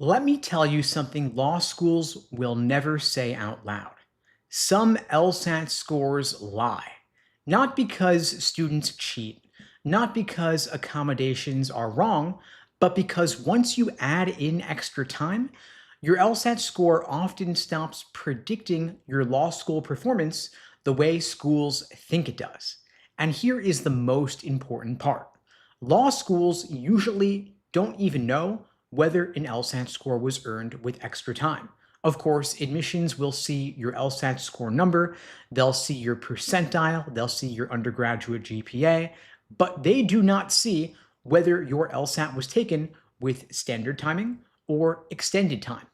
Let me tell you something law schools will never say out loud. Some LSAT scores lie. Not because students cheat, not because accommodations are wrong, but because once you add in extra time, your LSAT score often stops predicting your law school performance the way schools think it does. And here is the most important part. Law schools usually don't even know whether an LSAT score was earned with extra time. Of course, admissions will see your LSAT score number, they'll see your percentile, they'll see your undergraduate GPA, but they do not see whether your LSAT was taken with standard timing or extended time.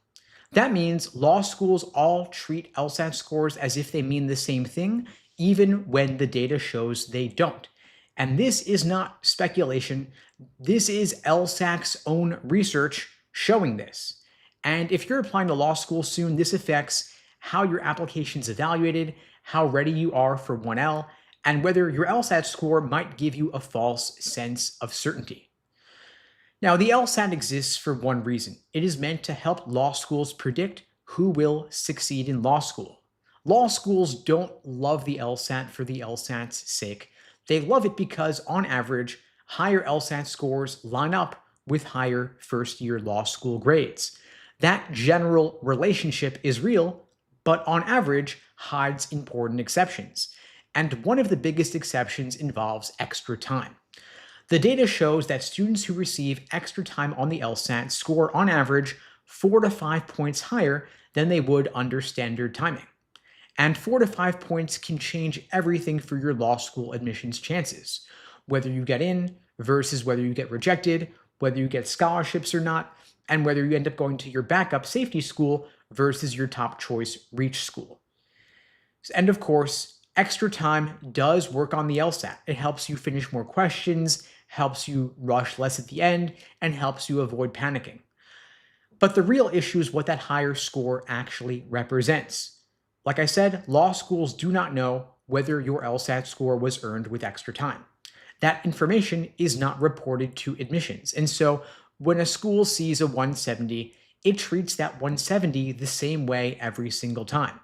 That means law schools all treat LSAT scores as if they mean the same thing, even when the data shows they don't. And this is not speculation. This is LSAC's own research showing this. And if you're applying to law school soon, this affects how your application is evaluated, how ready you are for 1L, and whether your LSAT score might give you a false sense of certainty. Now, the LSAT exists for one reason. It is meant to help law schools predict who will succeed in law school. Law schools don't love the LSAT for the LSAT's sake. They love it because, on average, higher LSAT scores line up with higher first-year law school grades. That general relationship is real, but on average hides important exceptions. And one of the biggest exceptions involves extra time. The data shows that students who receive extra time on the LSAT score on average 4 to 5 points higher than they would under standard timing. And 4 to 5 points can change everything for your law school admissions chances, whether you get in versus whether you get rejected, whether you get scholarships or not, and whether you end up going to your backup safety school versus your top choice reach school. And of course, extra time does work on the LSAT. It helps you finish more questions, helps you rush less at the end, and helps you avoid panicking. But the real issue is what that higher score actually represents. Like I said, law schools do not know whether your LSAT score was earned with extra time. That information is not reported to admissions. And so when a school sees a 170, it treats that 170 the same way every single time.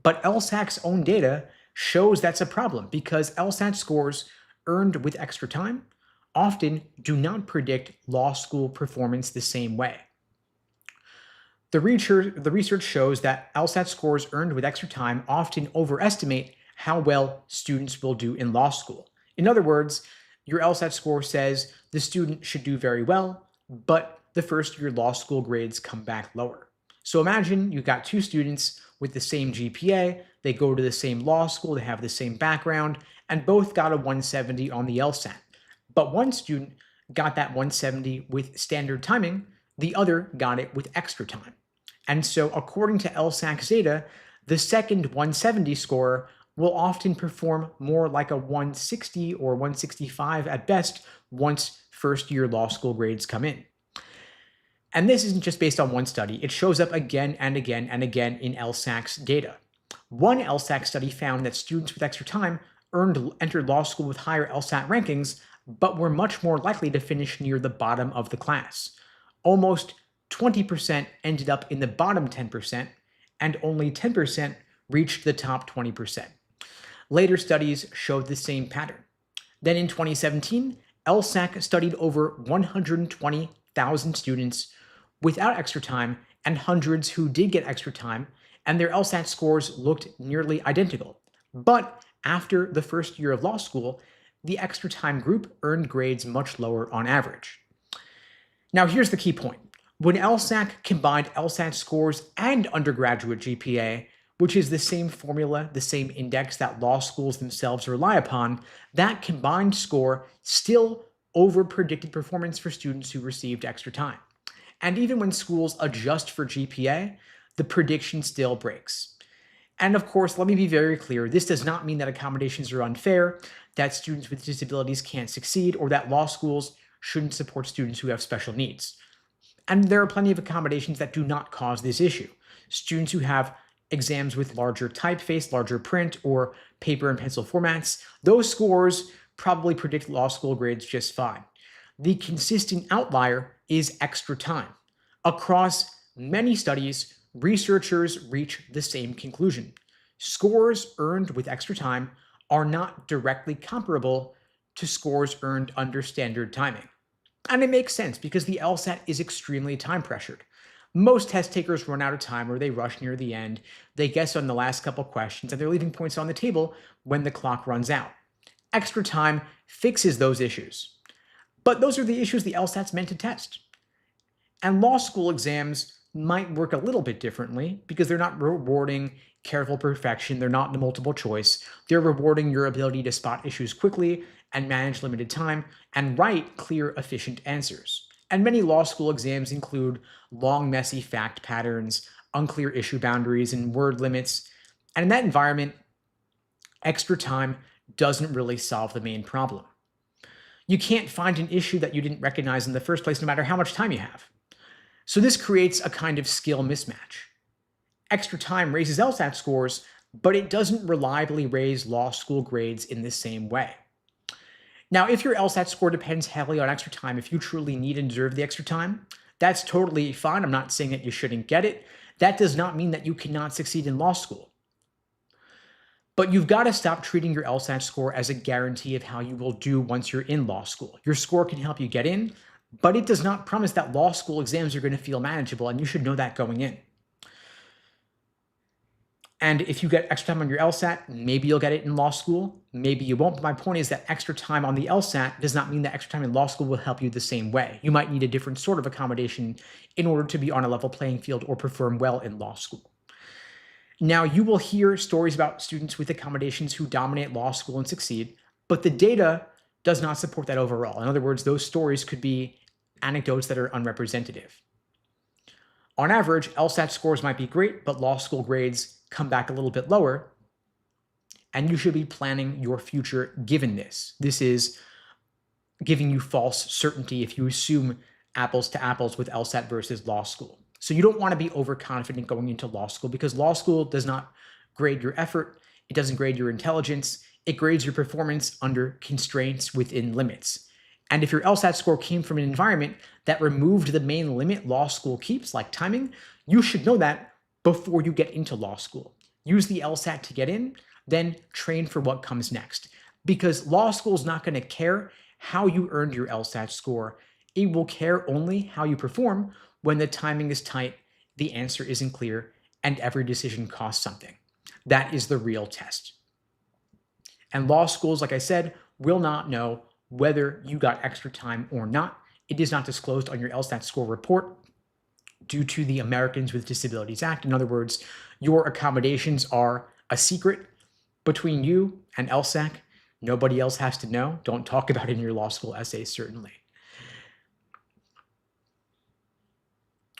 But LSAC's own data shows that's a problem because LSAT scores earned with extra time often do not predict law school performance the same way. The research shows that LSAT scores earned with extra time often overestimate how well students will do in law school. In other words, your LSAT score says the student should do very well, but the first year law school grades come back lower. So imagine you've got two students with the same GPA, they go to the same law school, they have the same background, and both got a 170 on the LSAT. But one student got that 170 with standard timing, the other got it with extra time. And so according to LSAC's data, the second 170 scorer will often perform more like a 160 or 165 at best once first-year law school grades come in. And this isn't just based on one study. It shows up again and again and again in LSAC's data. One LSAC study found that students with extra time entered law school with higher LSAT rankings, but were much more likely to finish near the bottom of the class. Almost 20% ended up in the bottom 10%, and only 10% reached the top 20%. Later studies showed the same pattern. Then in 2017, LSAC studied over 120,000 students without extra time and hundreds who did get extra time, and their LSAT scores looked nearly identical. But after the first year of law school, the extra time group earned grades much lower on average. Now here's the key point. When LSAC combined LSAT scores and undergraduate GPA, which is the same formula, the same index that law schools themselves rely upon, that combined score still over-predicted performance for students who received extra time. And even when schools adjust for GPA, the prediction still breaks. And of course, let me be very clear, this does not mean that accommodations are unfair, that students with disabilities can't succeed, or that law schools shouldn't support students who have special needs. And there are plenty of accommodations that do not cause this issue. Students who have exams with larger typeface, larger print, or paper and pencil formats, those scores probably predict law school grades just fine. The consistent outlier is extra time. Across many studies, researchers reach the same conclusion. Scores earned with extra time are not directly comparable to scores earned under standard timing. And it makes sense because the LSAT is extremely time pressured. Most test takers run out of time or they rush near the end, they guess on the last couple questions, and they're leaving points on the table when the clock runs out. Extra time fixes those issues. But those are the issues the LSAT's meant to test. And law school exams might work a little bit differently because they're not rewarding careful perfection. They're not the multiple choice. They're rewarding your ability to spot issues quickly and manage limited time and write clear, efficient answers. And many law school exams include long, messy fact patterns, unclear issue boundaries, and word limits. And in that environment, extra time doesn't really solve the main problem. You can't find an issue that you didn't recognize in the first place, no matter how much time you have. So this creates a kind of skill mismatch. Extra time raises LSAT scores, but it doesn't reliably raise law school grades in the same way. Now, if your LSAT score depends heavily on extra time, if you truly need and deserve the extra time, that's totally fine. I'm not saying that you shouldn't get it. That does not mean that you cannot succeed in law school. But you've got to stop treating your LSAT score as a guarantee of how you will do once you're in law school. Your score can help you get in, but it does not promise that law school exams are going to feel manageable, and you should know that going in. And if you get extra time on your LSAT, maybe you'll get it in law school, maybe you won't. But my point is that extra time on the LSAT does not mean that extra time in law school will help you the same way. You might need a different sort of accommodation in order to be on a level playing field or perform well in law school. Now, you will hear stories about students with accommodations who dominate law school and succeed, but the data does not support that overall. In other words, those stories could be anecdotes that are unrepresentative. On average, LSAT scores might be great, but law school grades come back a little bit lower, and you should be planning your future given this. This is giving you false certainty if you assume apples to apples with LSAT versus law school. So you don't want to be overconfident going into law school because law school does not grade your effort. It doesn't grade your intelligence. It grades your performance under constraints within limits. And if your LSAT score came from an environment that removed the main limit law school keeps, like timing, you should know that before you get into law school. Use the LSAT to get in, then train for what comes next. Because law school is not going to care how you earned your LSAT score. It will care only how you perform when the timing is tight, the answer isn't clear, and every decision costs something. That is the real test. And law schools, like I said, will not know whether you got extra time or not. It is not disclosed on your LSAT score report due to the Americans with Disabilities Act. In other words, your accommodations are a secret between you and LSAC. Nobody else has to know. Don't talk about it in your law school essay, certainly.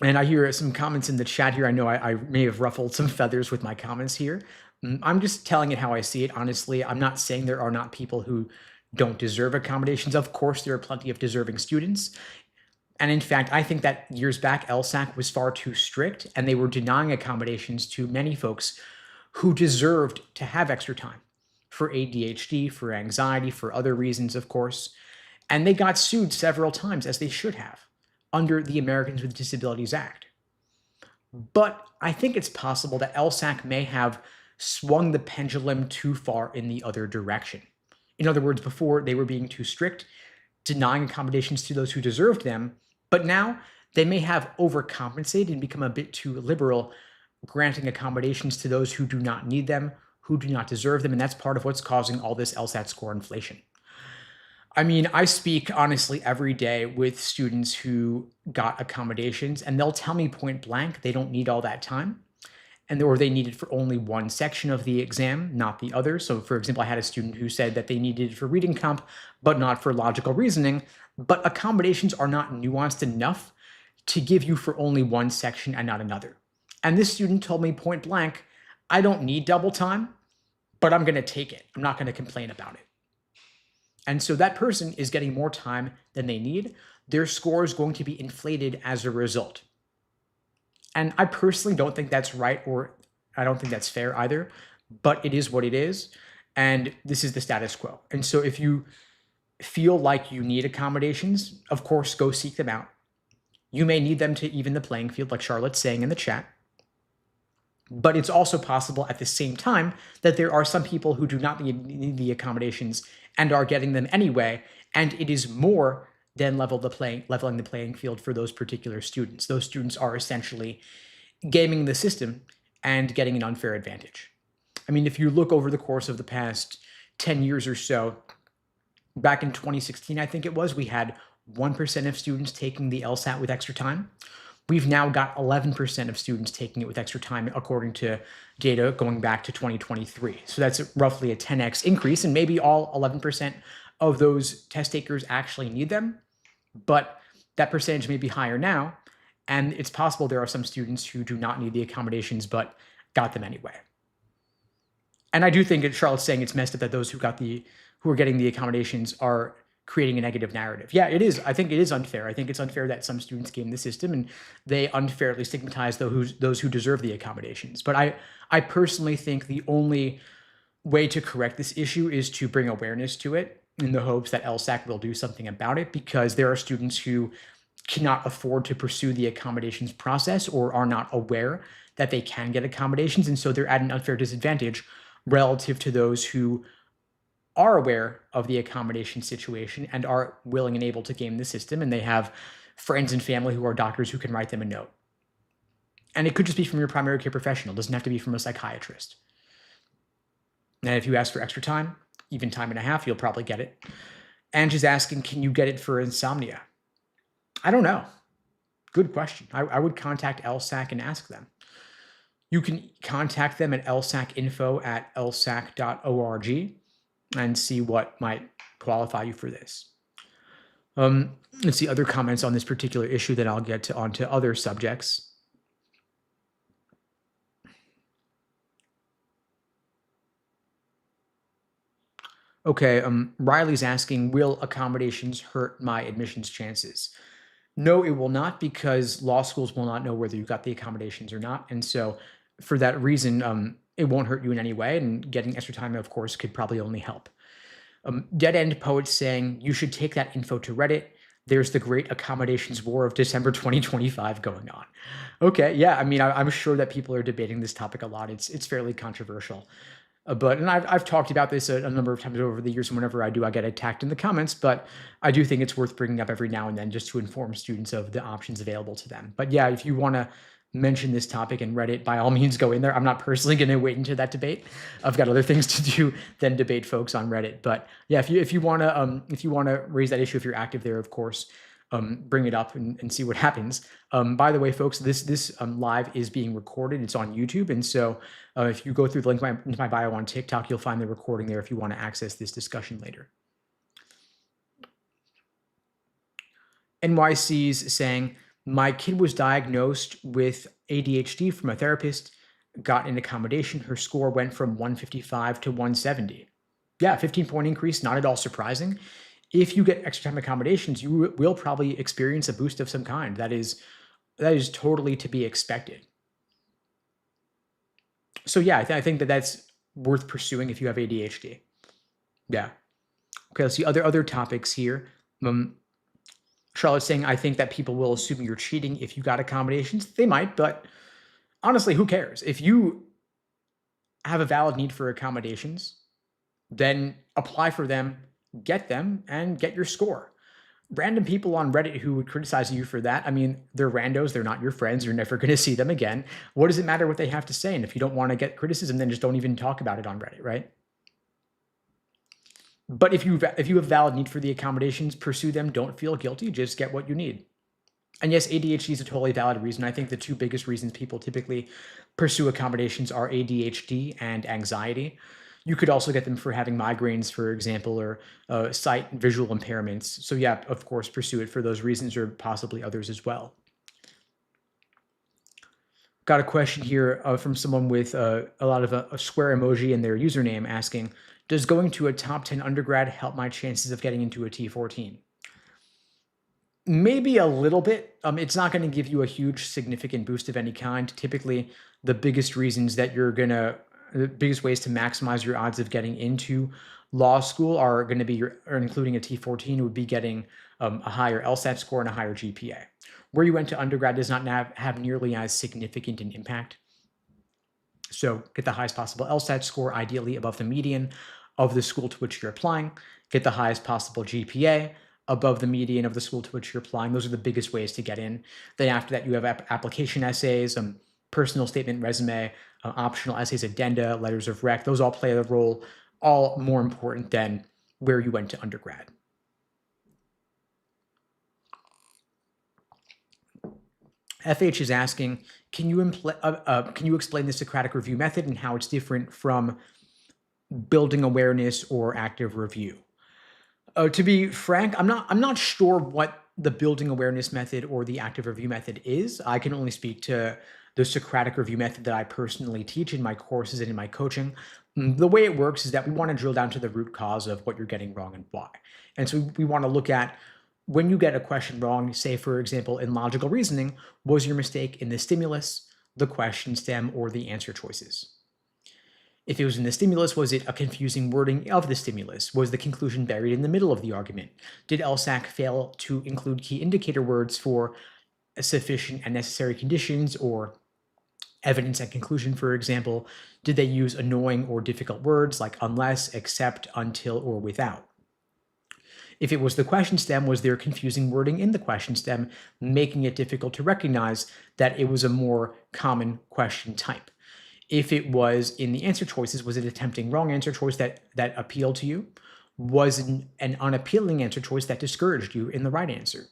And I hear some comments in the chat here. I know I may have ruffled some feathers with my comments here. I'm just telling it how I see it. Honestly, I'm not saying there are not people who don't deserve accommodations. Of course, there are plenty of deserving students. And in fact, I think that years back, LSAC was far too strict, and they were denying accommodations to many folks who deserved to have extra time for ADHD, for anxiety, for other reasons, of course. And they got sued several times, as they should have, under the Americans with Disabilities Act. But I think it's possible that LSAC may have swung the pendulum too far in the other direction. In other words, before they were being too strict, denying accommodations to those who deserved them, but now they may have overcompensated and become a bit too liberal, granting accommodations to those who do not need them, who do not deserve them, and that's part of what's causing all this LSAT score inflation. I mean, I speak honestly every day with students who got accommodations, and they'll tell me point blank they don't need all that time, or they need it for only one section of the exam, not the other. So for example, I had a student who said that they needed it for reading comp, but not for logical reasoning. But accommodations are not nuanced enough to give you for only one section and not another. And this student told me point blank, I don't need double time, but I'm going to take it. I'm not going to complain about it. And so that person is getting more time than they need. Their score is going to be inflated as a result. And I personally don't think that's right, or I don't think that's fair either, but it is what it is. And this is the status quo. And so if you feel like you need accommodations, of course, go seek them out. You may need them to even the playing field, like Charlotte's saying in the chat. But it's also possible at the same time that there are some people who do not need the accommodations and are getting them anyway, and it is more than leveling the playing field for those particular students. Those students are essentially gaming the system and getting an unfair advantage. I mean, if you look over the course of the past 10 years or so, back in 2016, I think it was, we had 1% of students taking the LSAT with extra time. We've now got 11% of students taking it with extra time, according to data going back to 2023. So that's roughly a 10x increase, and maybe all 11% of those test takers actually need them, but that percentage may be higher now, and it's possible there are some students who do not need the accommodations but got them anyway. And I do think Charlotte's saying it's messed up that those who are getting the accommodations are creating a negative narrative. Yeah, it is. I think it is unfair. I think it's unfair that some students game the system and they unfairly stigmatize those who deserve the accommodations. But I personally think the only way to correct this issue is to bring awareness to it in the hopes that LSAC will do something about it, because there are students who cannot afford to pursue the accommodations process or are not aware that they can get accommodations. And so they're at an unfair disadvantage relative to those who are aware of the accommodation situation and are willing and able to game the system, and they have friends and family who are doctors who can write them a note. And it could just be from your primary care professional. It doesn't have to be from a psychiatrist. And if you ask for extra time, even time and a half, you'll probably get it. Angie's asking, can you get it for insomnia? I don't know. Good question. I would contact LSAC and ask them. You can contact them at lsacinfo@lsac.org and see what might qualify you for this. Let's see other comments on this particular issue, then I'll get onto other subjects. Okay, Riley's asking, will accommodations hurt my admissions chances? No, it will not, because law schools will not know whether you got the accommodations or not. And so for that reason, it won't hurt you in any way. And getting extra time, of course, could probably only help. Dead End Poet saying, you should take that info to Reddit. There's the great accommodations war of December 2025 going on. Okay, yeah, I mean, I'm sure that people are debating this topic a lot. It's fairly controversial. And I've talked about this a number of times over the years, and whenever I do, I get attacked in the comments, but I do think it's worth bringing up every now and then just to inform students of the options available to them. But yeah, if you want to mention this topic in Reddit, by all means go in there. I'm not personally going to wait into that debate. I've got other things to do than debate folks on Reddit. But yeah, if you want to raise that issue, if you're active there, of course, bring it up and see what happens. By the way, folks, this live is being recorded. It's on YouTube. And so if you go through the link into my bio on TikTok, you'll find the recording there if you want to access this discussion later. NYC's saying, my kid was diagnosed with ADHD from a therapist, got an accommodation. Her score went from 155 to 170. Yeah, 15-point increase, not at all surprising. If you get extra time accommodations, you will probably experience a boost of some kind. That is totally to be expected. So yeah, I think that's worth pursuing if you have ADHD. Yeah. Okay, let's see other topics here. Charlotte's saying, I think that people will assume you're cheating if you got accommodations. They might, but honestly, who cares? If you have a valid need for accommodations, then apply for them, get them, and get your score. Random people on Reddit who would criticize you for that, I mean, they're randos, they're not your friends, you're never going to see them again. What does it matter what they have to say? And if you don't want to get criticism, then just don't even talk about it on Reddit, right? But if you have valid need for the accommodations, pursue them. Don't feel guilty. Just get what you need. And yes, ADHD is a totally valid reason. I think the two biggest reasons people typically pursue accommodations are ADHD and anxiety. You could also get them for having migraines, for example, or sight and visual impairments. So yeah, of course, pursue it for those reasons or possibly others as well. Got a question here from someone with a lot of a square emoji in their username asking, does going to a top 10 undergrad help my chances of getting into a T14? Maybe a little bit. It's not going to give you a huge significant boost of any kind. Typically, the biggest reasons that the biggest ways to maximize your odds of getting into law school are going to be including a T14 would be getting a higher LSAT score and a higher GPA. where you went to undergrad does not have nearly as significant an impact. So get the highest possible LSAT score, ideally above the median of the school to which you're applying. Get the highest possible GPA above the median of the school to which you're applying. Those are the biggest ways to get in. Then after that, you have application essays, personal statement, resume, optional essays, addenda, letters of rec. Those all play a role, all more important than where you went to undergrad. FH is asking, can you explain the Socratic review method and how it's different from building awareness or active review? To be frank, I'm not sure what the building awareness method or the active review method is. I can only speak to the Socratic review method that I personally teach in my courses and in my coaching. The way it works is that we want to drill down to the root cause of what you're getting wrong and why. And so we want to look at when you get a question wrong, say, for example, in logical reasoning, was your mistake in the stimulus, the question stem, or the answer choices? If it was in the stimulus, was it a confusing wording of the stimulus? Was the conclusion buried in the middle of the argument? Did LSAC fail to include key indicator words for sufficient and necessary conditions or evidence and conclusion, for example? Did they use annoying or difficult words like unless, except, until, or without? If it was the question stem, was there confusing wording in the question stem, making it difficult to recognize that it was a more common question type? If it was in the answer choices, was it a tempting wrong answer choice that appealed to you? Was it an unappealing answer choice that discouraged you in the right answer?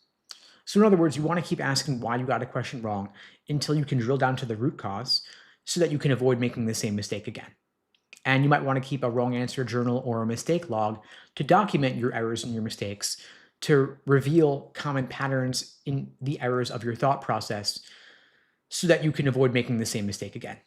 So in other words, you want to keep asking why you got a question wrong until you can drill down to the root cause so that you can avoid making the same mistake again. And you might want to keep a wrong answer journal or a mistake log to document your errors and your mistakes, to reveal common patterns in the errors of your thought process so that you can avoid making the same mistake again.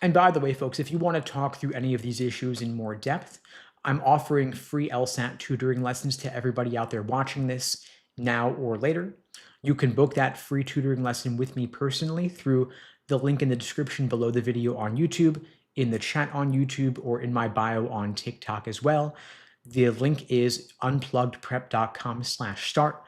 And by the way, folks, if you want to talk through any of these issues in more depth, I'm offering free LSAT tutoring lessons to everybody out there watching this now or later. You can book that free tutoring lesson with me personally through the link in the description below the video on YouTube, in the chat on YouTube, or in my bio on TikTok as well. The link is unpluggedprep.com/start.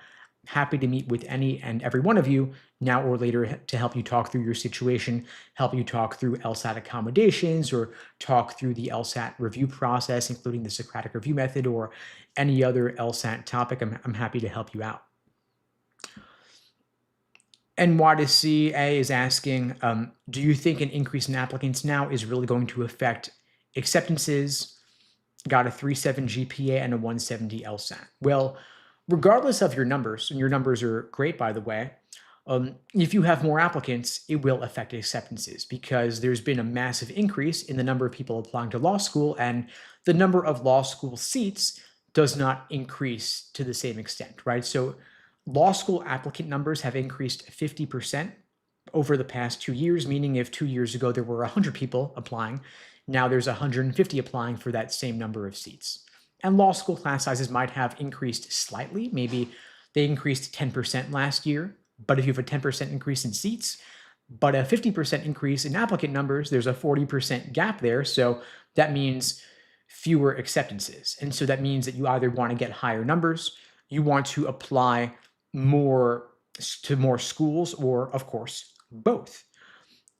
Happy to meet with any and every one of you now or later to help you talk through your situation, help you talk through LSAT accommodations, or talk through the LSAT review process, including the Socratic review method or any other LSAT topic. I'm happy to help you out. NY2CA is asking, do you think an increase in applicants now is really going to affect acceptances? Got a 3.7 GPA and a 170 LSAT. Well, regardless of your numbers, and your numbers are great, by the way, if you have more applicants, it will affect acceptances because there's been a massive increase in the number of people applying to law school, and the number of law school seats does not increase to the same extent, right? So law school applicant numbers have increased 50% over the past 2 years, meaning if 2 years ago there were 100 people applying, now there's 150 applying for that same number of seats. And law school class sizes might have increased slightly. Maybe they increased 10% last year, but if you have a 10% increase in seats, but a 50% increase in applicant numbers, there's a 40% gap there. So that means fewer acceptances. And so that means that you either want to get higher numbers, you want to apply more to more schools, or of course, both.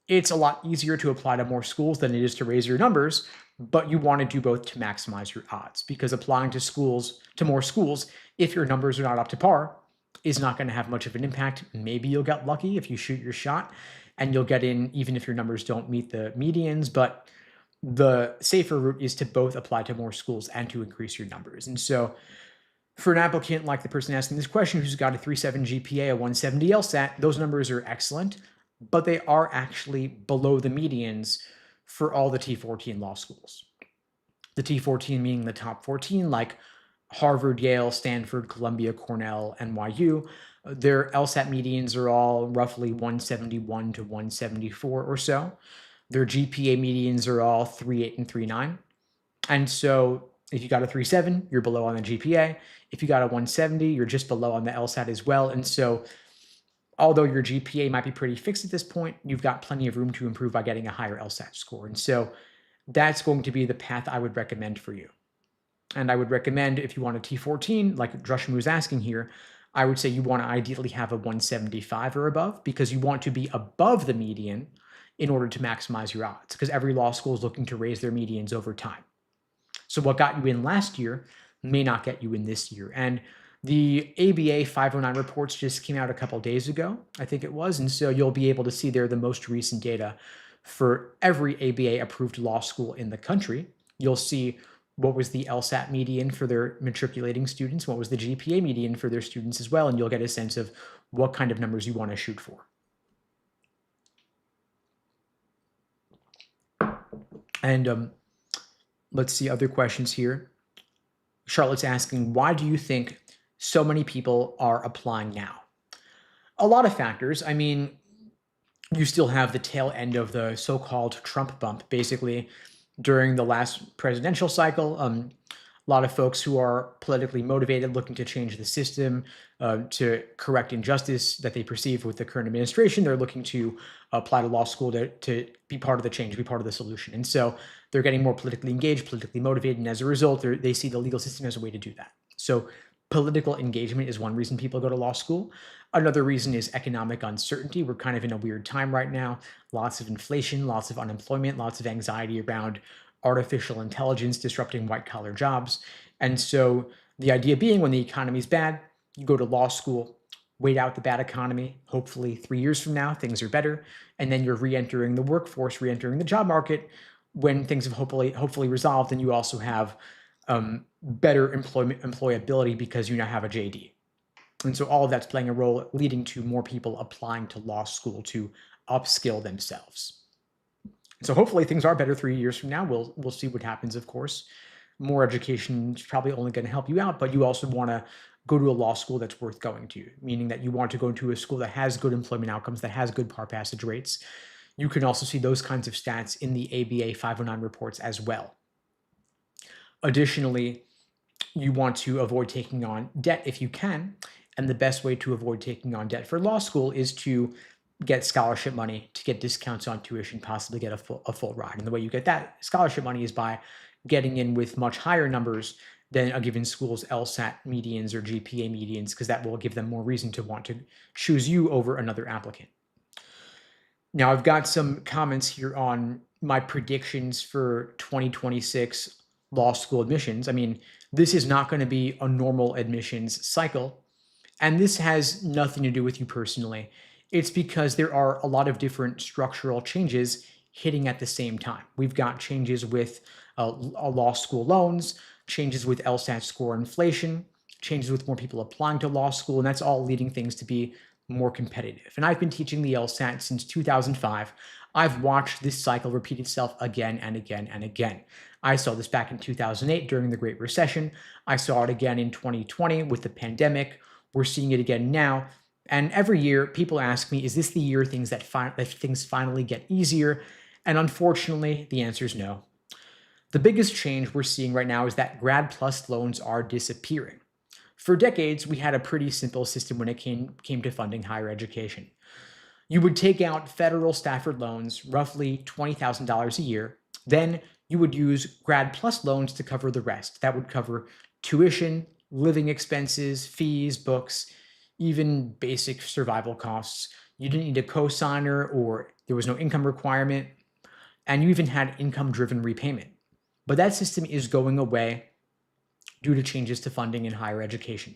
It's a lot easier to apply to more schools than it is to raise your numbers, but you want to do both to maximize your odds, because applying to more schools, if your numbers are not up to par, is not going to have much of an impact. Maybe you'll get lucky if you shoot your shot and you'll get in even if your numbers don't meet the medians, but the safer route is to both apply to more schools and to increase your numbers. And so for an applicant like the person asking this question who's got a 3.7 GPA, a 170 LSAT, those numbers are excellent, but they are actually below the medians for all the T14 law schools. The T14 meaning the top 14, like Harvard, Yale, Stanford, Columbia, Cornell, NYU. Their LSAT medians are all roughly 171 to 174 or so. Their GPA medians are all 3.8 and 3.9. And so if you got a 3.7, you're below on the GPA. If you got a 170, you're just below on the LSAT as well. And so although your GPA might be pretty fixed at this point, you've got plenty of room to improve by getting a higher LSAT score. And so that's going to be the path I would recommend for you. And I would recommend, if you want a T14, like Drusham was asking here, I would say you want to ideally have a 175 or above because you want to be above the median in order to maximize your odds, because every law school is looking to raise their medians over time. So what got you in last year may not get you in this year. And the ABA 509 reports just came out a couple days ago, I think it was. And so you'll be able to see there the most recent data for every ABA approved law school in the country. You'll see what was the LSAT median for their matriculating students, what was the GPA median for their students as well, and you'll get a sense of what kind of numbers you want to shoot for. And let's see other questions here. Charlotte's asking, why do you think so many people are applying now? A lot of factors. I mean, you still have the tail end of the so-called Trump bump. Basically, during the last presidential cycle, a lot of folks who are politically motivated, looking to change the system, to correct injustice that they perceive with the current administration, they're looking to apply to law school to be part of the change, be part of the solution. And so they're getting more politically engaged, politically motivated, and as a result, they see the legal system as a way to do that. So political engagement is one reason people go to law school. Another reason is economic uncertainty. We're kind of in a weird time right now. Lots of inflation, lots of unemployment, lots of anxiety around artificial intelligence disrupting white-collar jobs. And so the idea being, when the economy's bad, you go to law school, wait out the bad economy. Hopefully 3 years from now, things are better. And then you're re-entering the workforce, re-entering the job market when things have hopefully resolved, and you also have better employability because you now have a JD. And so all of that's playing a role, leading to more people applying to law school to upskill themselves. So hopefully things are better 3 years from now. We'll see what happens, of course. More education is probably only going to help you out, but you also want to go to a law school that's worth going to, meaning that you want to go into a school that has good employment outcomes, that has good par passage rates. You can also see those kinds of stats in the ABA 509 reports as well. Additionally, you want to avoid taking on debt if you can. And the best way to avoid taking on debt for law school is to get scholarship money, to get discounts on tuition, possibly get a full ride. And the way you get that scholarship money is by getting in with much higher numbers than a given school's LSAT medians or GPA medians, because that will give them more reason to want to choose you over another applicant. Now, I've got some comments here on my predictions for 2026 law school admissions. I mean, this is not going to be a normal admissions cycle, and this has nothing to do with you personally. It's because there are a lot of different structural changes hitting at the same time. We've got changes with law school loans, changes with LSAT score inflation, changes with more people applying to law school, and that's all leading things to be more competitive. And I've been teaching the LSAT since 2005. I've watched this cycle repeat itself again and again and again. I saw this back in 2008 during the Great Recession. I saw it again in 2020 with the pandemic. We're seeing it again now. And every year, people ask me, is this the year things finally get easier? And unfortunately, the answer is no. The biggest change we're seeing right now is that Grad Plus loans are disappearing. For decades, we had a pretty simple system when it came to funding higher education. You would take out federal Stafford loans, roughly $20,000 a year. Then you would use Grad Plus loans to cover the rest. That would cover tuition, living expenses, fees, books, even basic survival costs. You didn't need a cosigner, or there was no income requirement, and you even had income-driven repayment. But that system is going away due to changes to funding in higher education.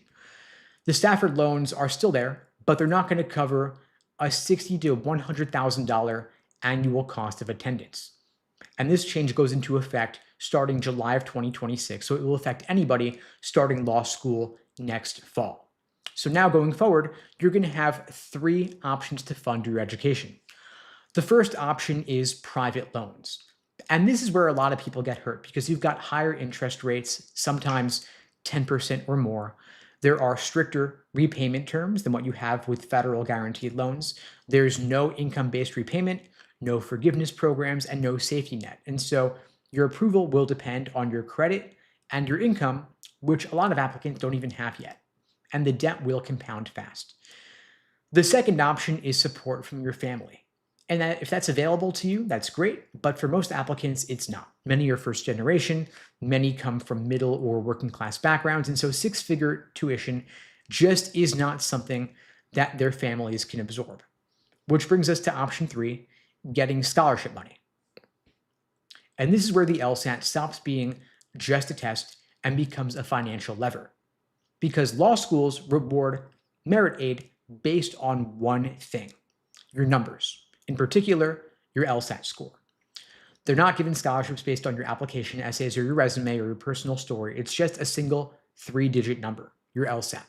The Stafford loans are still there, but they're not going to cover a $60,000 to $100,000 annual cost of attendance. And this change goes into effect starting July of 2026. So it will affect anybody starting law school next fall. So now going forward, you're going to have 3 options to fund your education. The first option is private loans. And this is where a lot of people get hurt, because you've got higher interest rates, sometimes 10% or more. There are stricter repayment terms than what you have with federal guaranteed loans. There's no income-based repayment, no forgiveness programs, and no safety net. And so your approval will depend on your credit and your income, which a lot of applicants don't even have yet. And the debt will compound fast. The second option is support from your family. And if that's available to you, that's great. But for most applicants, it's not. Many are first generation. Many come from middle or working class backgrounds. And so 6-figure tuition just is not something that their families can absorb. Which brings us to option 3, getting scholarship money. And this is where the LSAT stops being just a test and becomes a financial lever, because law schools reward merit aid based on one thing: your numbers, in particular, your LSAT score. They're not giving scholarships based on your application essays or your resume or your personal story. It's just a single 3-digit number, your LSAT.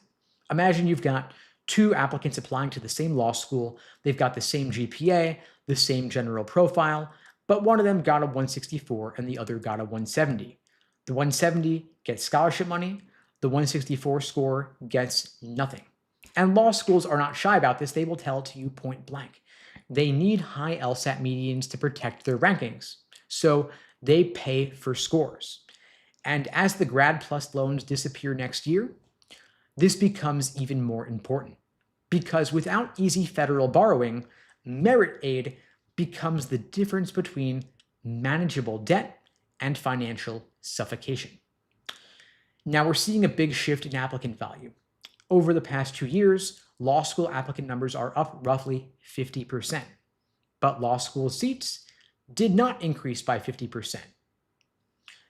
Imagine you've got 2 applicants applying to the same law school. They've got the same GPA, the same general profile, but one of them got a 164 and the other got a 170. The 170 gets scholarship money. The 164 score gets nothing. And law schools are not shy about this. They will tell it to you point blank. They need high LSAT medians to protect their rankings, so they pay for scores. And as the Grad Plus loans disappear next year, this becomes even more important, because without easy federal borrowing, merit aid becomes the difference between manageable debt and financial suffocation. Now we're seeing a big shift in applicant value. Over the past 2 years, law school applicant numbers are up roughly 50%, but law school seats did not increase by 50%.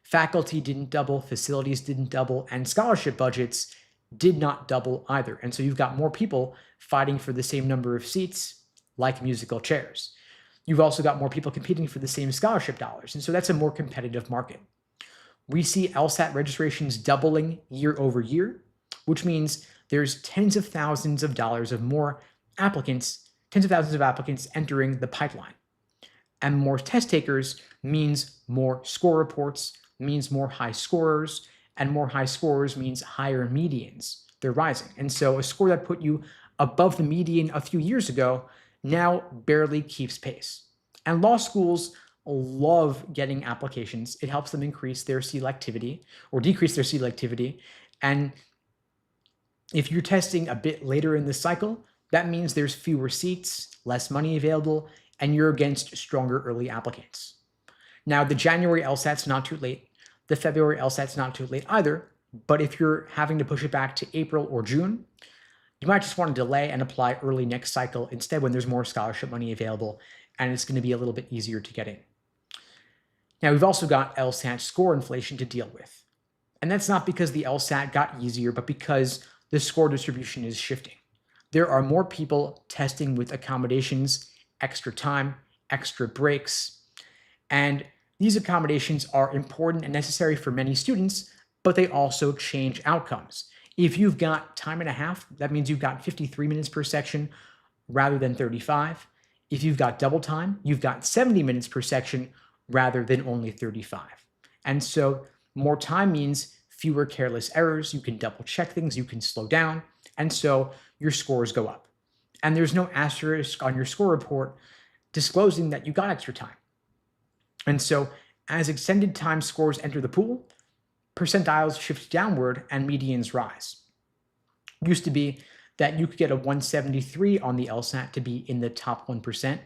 Faculty didn't double, facilities didn't double, and scholarship budgets did not double either. And so you've got more people fighting for the same number of seats, like musical chairs. You've also got more people competing for the same scholarship dollars, and so that's a more competitive market. We see LSAT registrations doubling year over year, which means there's tens of thousands of dollars of more applicants, tens of thousands of applicants entering the pipeline. And more test takers means more score reports, means more high scorers, and more high scorers means higher medians. They're rising. And so a score that put you above the median a few years ago now barely keeps pace. And law schools love getting applications. It helps them increase their selectivity or decrease their selectivity. And if you're testing a bit later in the cycle, that means there's fewer seats, less money available, and you're against stronger early applicants. Now, the January LSAT's not too late. The February LSAT's not too late either, but if you're having to push it back to April or June, you might just want to delay and apply early next cycle instead when there's more scholarship money available and it's going to be a little bit easier to get in. Now, we've also got LSAT score inflation to deal with. And that's not because the LSAT got easier, but because the score distribution is shifting. There are more people testing with accommodations, extra time, extra breaks, and these accommodations are important and necessary for many students, but they also change outcomes. If you've got time and a half, that means you've got 53 minutes per section rather than 35. If you've got double time, you've got 70 minutes per section rather than only 35. And so more time means fewer careless errors. You can double check things, you can slow down, and so your scores go up. And there's no asterisk on your score report disclosing that you got extra time. And so as extended time scores enter the pool, percentiles shift downward and medians rise. It used to be that you could get a 173 on the LSAT to be in the top 1%.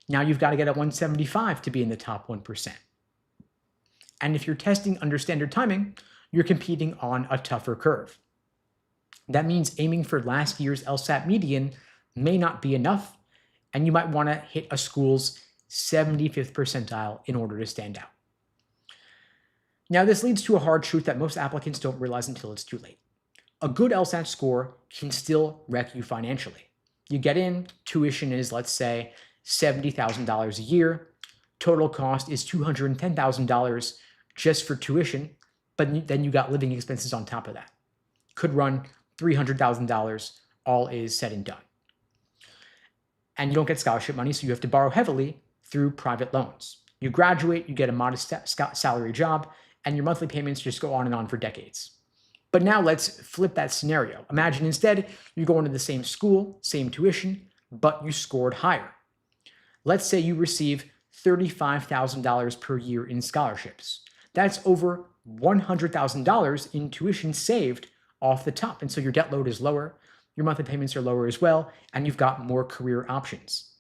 Now you've got to get a 175 to be in the top 1%. And if you're testing under standard timing, you're competing on a tougher curve. That means aiming for last year's LSAT median may not be enough, and you might want to hit a school's 75th percentile in order to stand out. Now, this leads to a hard truth that most applicants don't realize until it's too late. A good LSAT score can still wreck you financially. You get in, tuition is, let's say, $70,000 a year. Total cost is $210,000 just for tuition, but then you got living expenses on top of that. Could run $300,000, all is said and done. And you don't get scholarship money, so you have to borrow heavily through private loans. You graduate, you get a modest salary job, and your monthly payments just go on for decades. But now let's flip that scenario. Imagine instead you're going to the same school, same tuition, but you scored higher. Let's say you receive $35,000 per year in scholarships. That's over $100,000 in tuition saved off the top. And so your debt load is lower, your monthly payments are lower as well, and you've got more career options.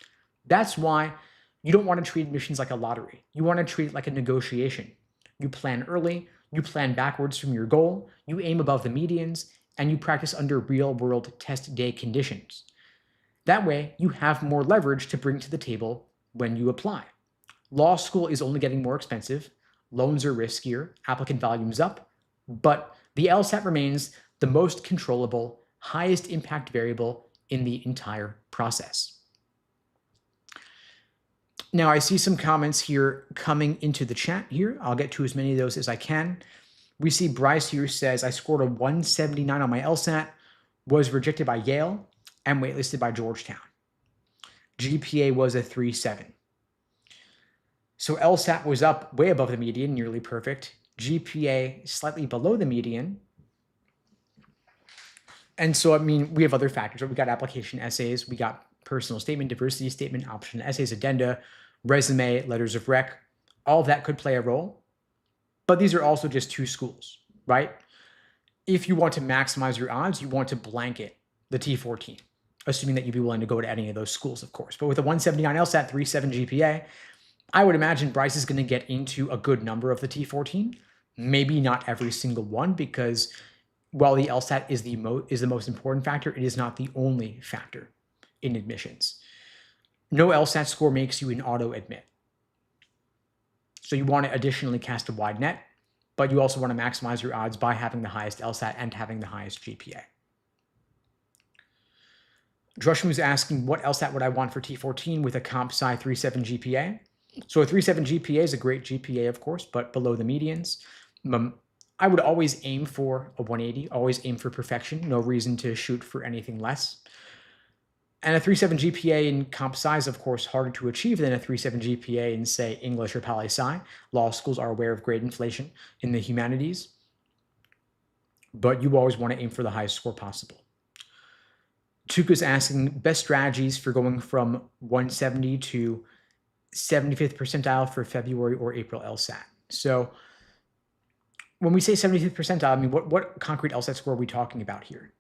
That's why you don't want to treat admissions like a lottery. You want to treat it like a negotiation. You plan early, you plan backwards from your goal, you aim above the medians, and you practice under real-world test day conditions. That way, you have more leverage to bring to the table when you apply. Law school is only getting more expensive, loans are riskier, applicant volume's up, but the LSAT remains the most controllable, highest impact variable in the entire process. Now, I see some comments here coming into the chat here. I'll get to as many of those as I can. We see Bryce here says, I scored a 179 on my LSAT, was rejected by Yale, and waitlisted by Georgetown. GPA was a 3.7. So LSAT was up way above the median, nearly perfect. GPA slightly below the median. And so, I mean, we have other factors, right? We got application essays, we got personal statement, diversity statement, option essays, addenda, resume, letters of rec. All of that could play a role. But these are also just two schools, right? If you want to maximize your odds, you want to blanket the T14, assuming that you'd be willing to go to any of those schools, of course. But with a 179 LSAT, 3.7 GPA, I would imagine Bryce is going to get into a good number of the T14. Maybe not every single one, because while the LSAT is the most important factor, it is not the only factor in admissions. No LSAT score makes you an auto admit. So you want to additionally cast a wide net, but you also want to maximize your odds by having the highest LSAT and having the highest GPA. Drusham was asking, what LSAT would I want for T14 with a comp sci 3.7 GPA? So a 3.7 GPA is a great GPA, of course, but below the medians. I would always aim for a 180, always aim for perfection. No reason to shoot for anything less. And a 3.7 GPA in comp sci is, of course, harder to achieve than a 3.7 GPA in, say, English or poli-sci. Law schools are aware of grade inflation in the humanities. But you always want to aim for the highest score possible. Tuka's asking best strategies for going from 170 to 75th percentile for February or April LSAT. So when we say 75th percentile, I mean, what concrete LSAT score are we talking about here?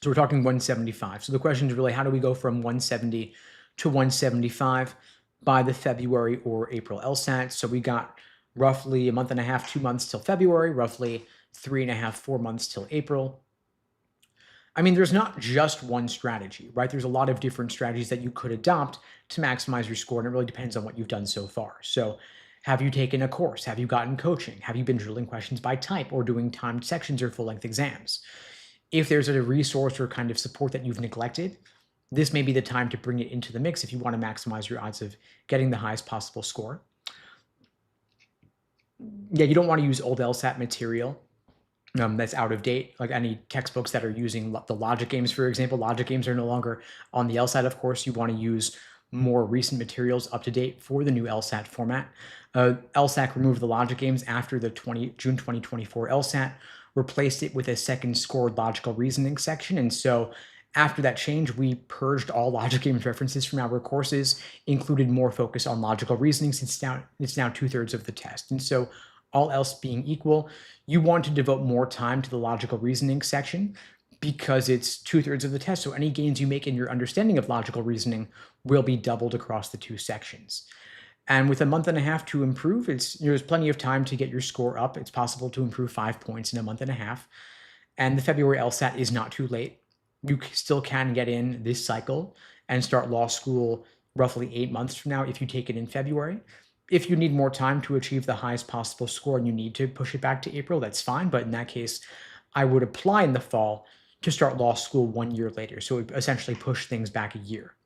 So we're talking 175. So the question is really, how do we go from 170 to 175 by the February or April LSAT? So we got roughly a month and a half, 2 months till February, roughly 3.5, 4 months till April. I mean, there's not just one strategy, right? There's a lot of different strategies that you could adopt to maximize your score, and it really depends on what you've done so far. So have you taken a course? Have you gotten coaching? Have you been drilling questions by type or doing timed sections or full-length exams? If there's a resource or kind of support that you've neglected, this may be the time to bring it into the mix if you want to maximize your odds of getting the highest possible score. Yeah, you don't want to use old LSAT material that's out of date, like any textbooks that are using the logic games, for example. Logic games are no longer on the LSAT, of course. You want to use more recent materials up to date for the new LSAT format. LSAC removed the logic games after the June 2024 LSAT, replaced it with a second scored logical reasoning section. And so after that change, we purged all logic games references from our courses, included more focus on logical reasoning since it's now 2/3 of the test. And so all else being equal, you want to devote more time to the logical reasoning section because it's 2/3 of the test. So any gains you make in your understanding of logical reasoning will be doubled across the two sections. And with a month and a half to improve, there's plenty of time to get your score up. It's possible to improve 5 points in a month and a half. And the February LSAT is not too late. You still can get in this cycle and start law school roughly 8 months from now if you take it in February. If you need more time to achieve the highest possible score and you need to push it back to April, that's fine. But in that case, I would apply in the fall to start law school 1 year later. So it would essentially push things back a year.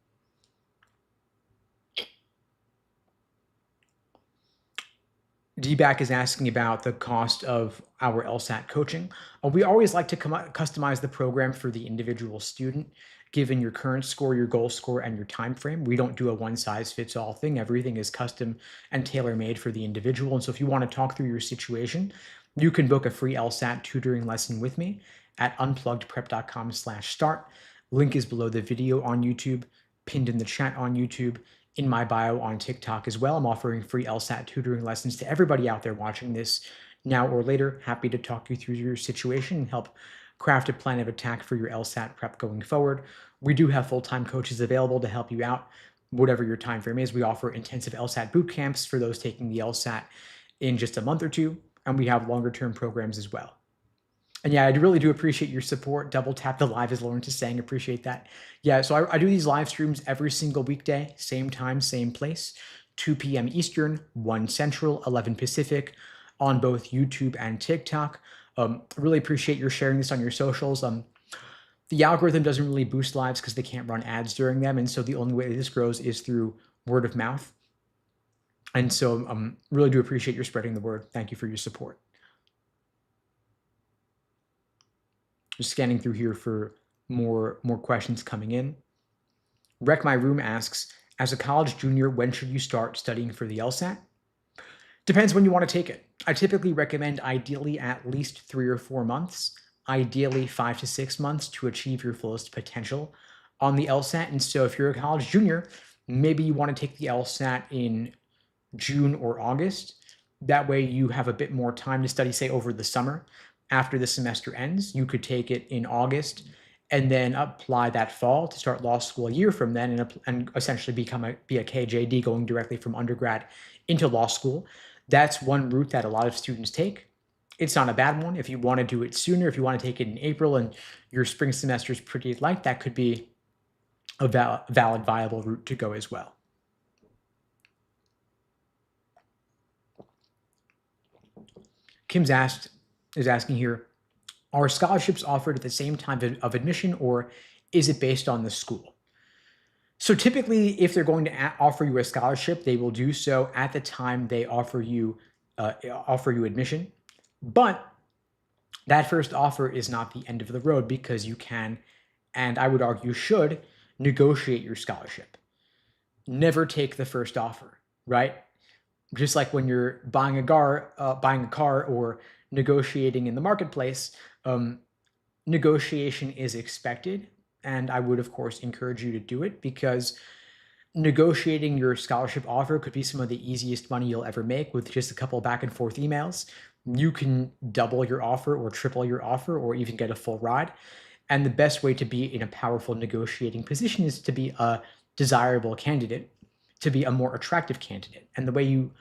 DBAC is asking about the cost of our LSAT coaching. We always like to customize the program for the individual student, given your current score, your goal score, and your time frame. We don't do a one-size-fits-all thing. Everything is custom and tailor-made for the individual. And so if you want to talk through your situation, you can book a free LSAT tutoring lesson with me at unpluggedprep.com/start. Link is below the video on YouTube, pinned in the chat on YouTube, in my bio on TikTok as well. I'm offering free LSAT tutoring lessons to everybody out there watching this now or later. Happy to talk you through your situation and help craft a plan of attack for your LSAT prep going forward. We do have full-time coaches available to help you out, whatever your time frame is. We offer intensive LSAT boot camps for those taking the LSAT in just a month or two, and we have longer term programs as well. And yeah, I really do appreciate your support. Double tap the live, as Lawrence is saying. Appreciate that. Yeah, so I do these live streams every single weekday, same time, same place, 2 p.m. Eastern, 1 Central, 11 Pacific, on both YouTube and TikTok. Really appreciate your sharing this on your socials. The algorithm doesn't really boost lives because they can't run ads during them, and so the only way this grows is through word of mouth. And so really do appreciate your spreading the word. Thank you for your support. Just scanning through here for more questions coming in. Wreck My Room asks, as a college junior, when should you start studying for the LSAT? Depends when you want to take it. I typically recommend ideally at least 3 or 4 months, ideally 5 to 6 months to achieve your fullest potential on the LSAT. And so if you're a college junior, maybe you want to take the LSAT in June or August. That way you have a bit more time to study, say, over the summer. After the semester ends, you could take it in August and then apply that fall to start law school a year from then and essentially be a KJD, going directly from undergrad into law school. That's one route that a lot of students take. It's not a bad one. If you want to do it sooner, if you want to take it in April and your spring semester is pretty light, that could be a valid, viable route to go as well. Kim's is asking here, are scholarships offered at the same time of admission, or is it based on the school? So typically, if they're going to offer you a scholarship, they will do so at the time they offer you admission. But that first offer is not the end of the road, because you can, and I would argue should, negotiate your scholarship. Never take the first offer, right? Just like when you're buying a car or negotiating in the marketplace, negotiation is expected. And I would, of course, encourage you to do it, because negotiating your scholarship offer could be some of the easiest money you'll ever make with just a couple back and forth emails. You can double your offer or triple your offer or even get a full ride. And the best way to be in a powerful negotiating position is to be a desirable candidate, to be a more attractive candidate. And the way you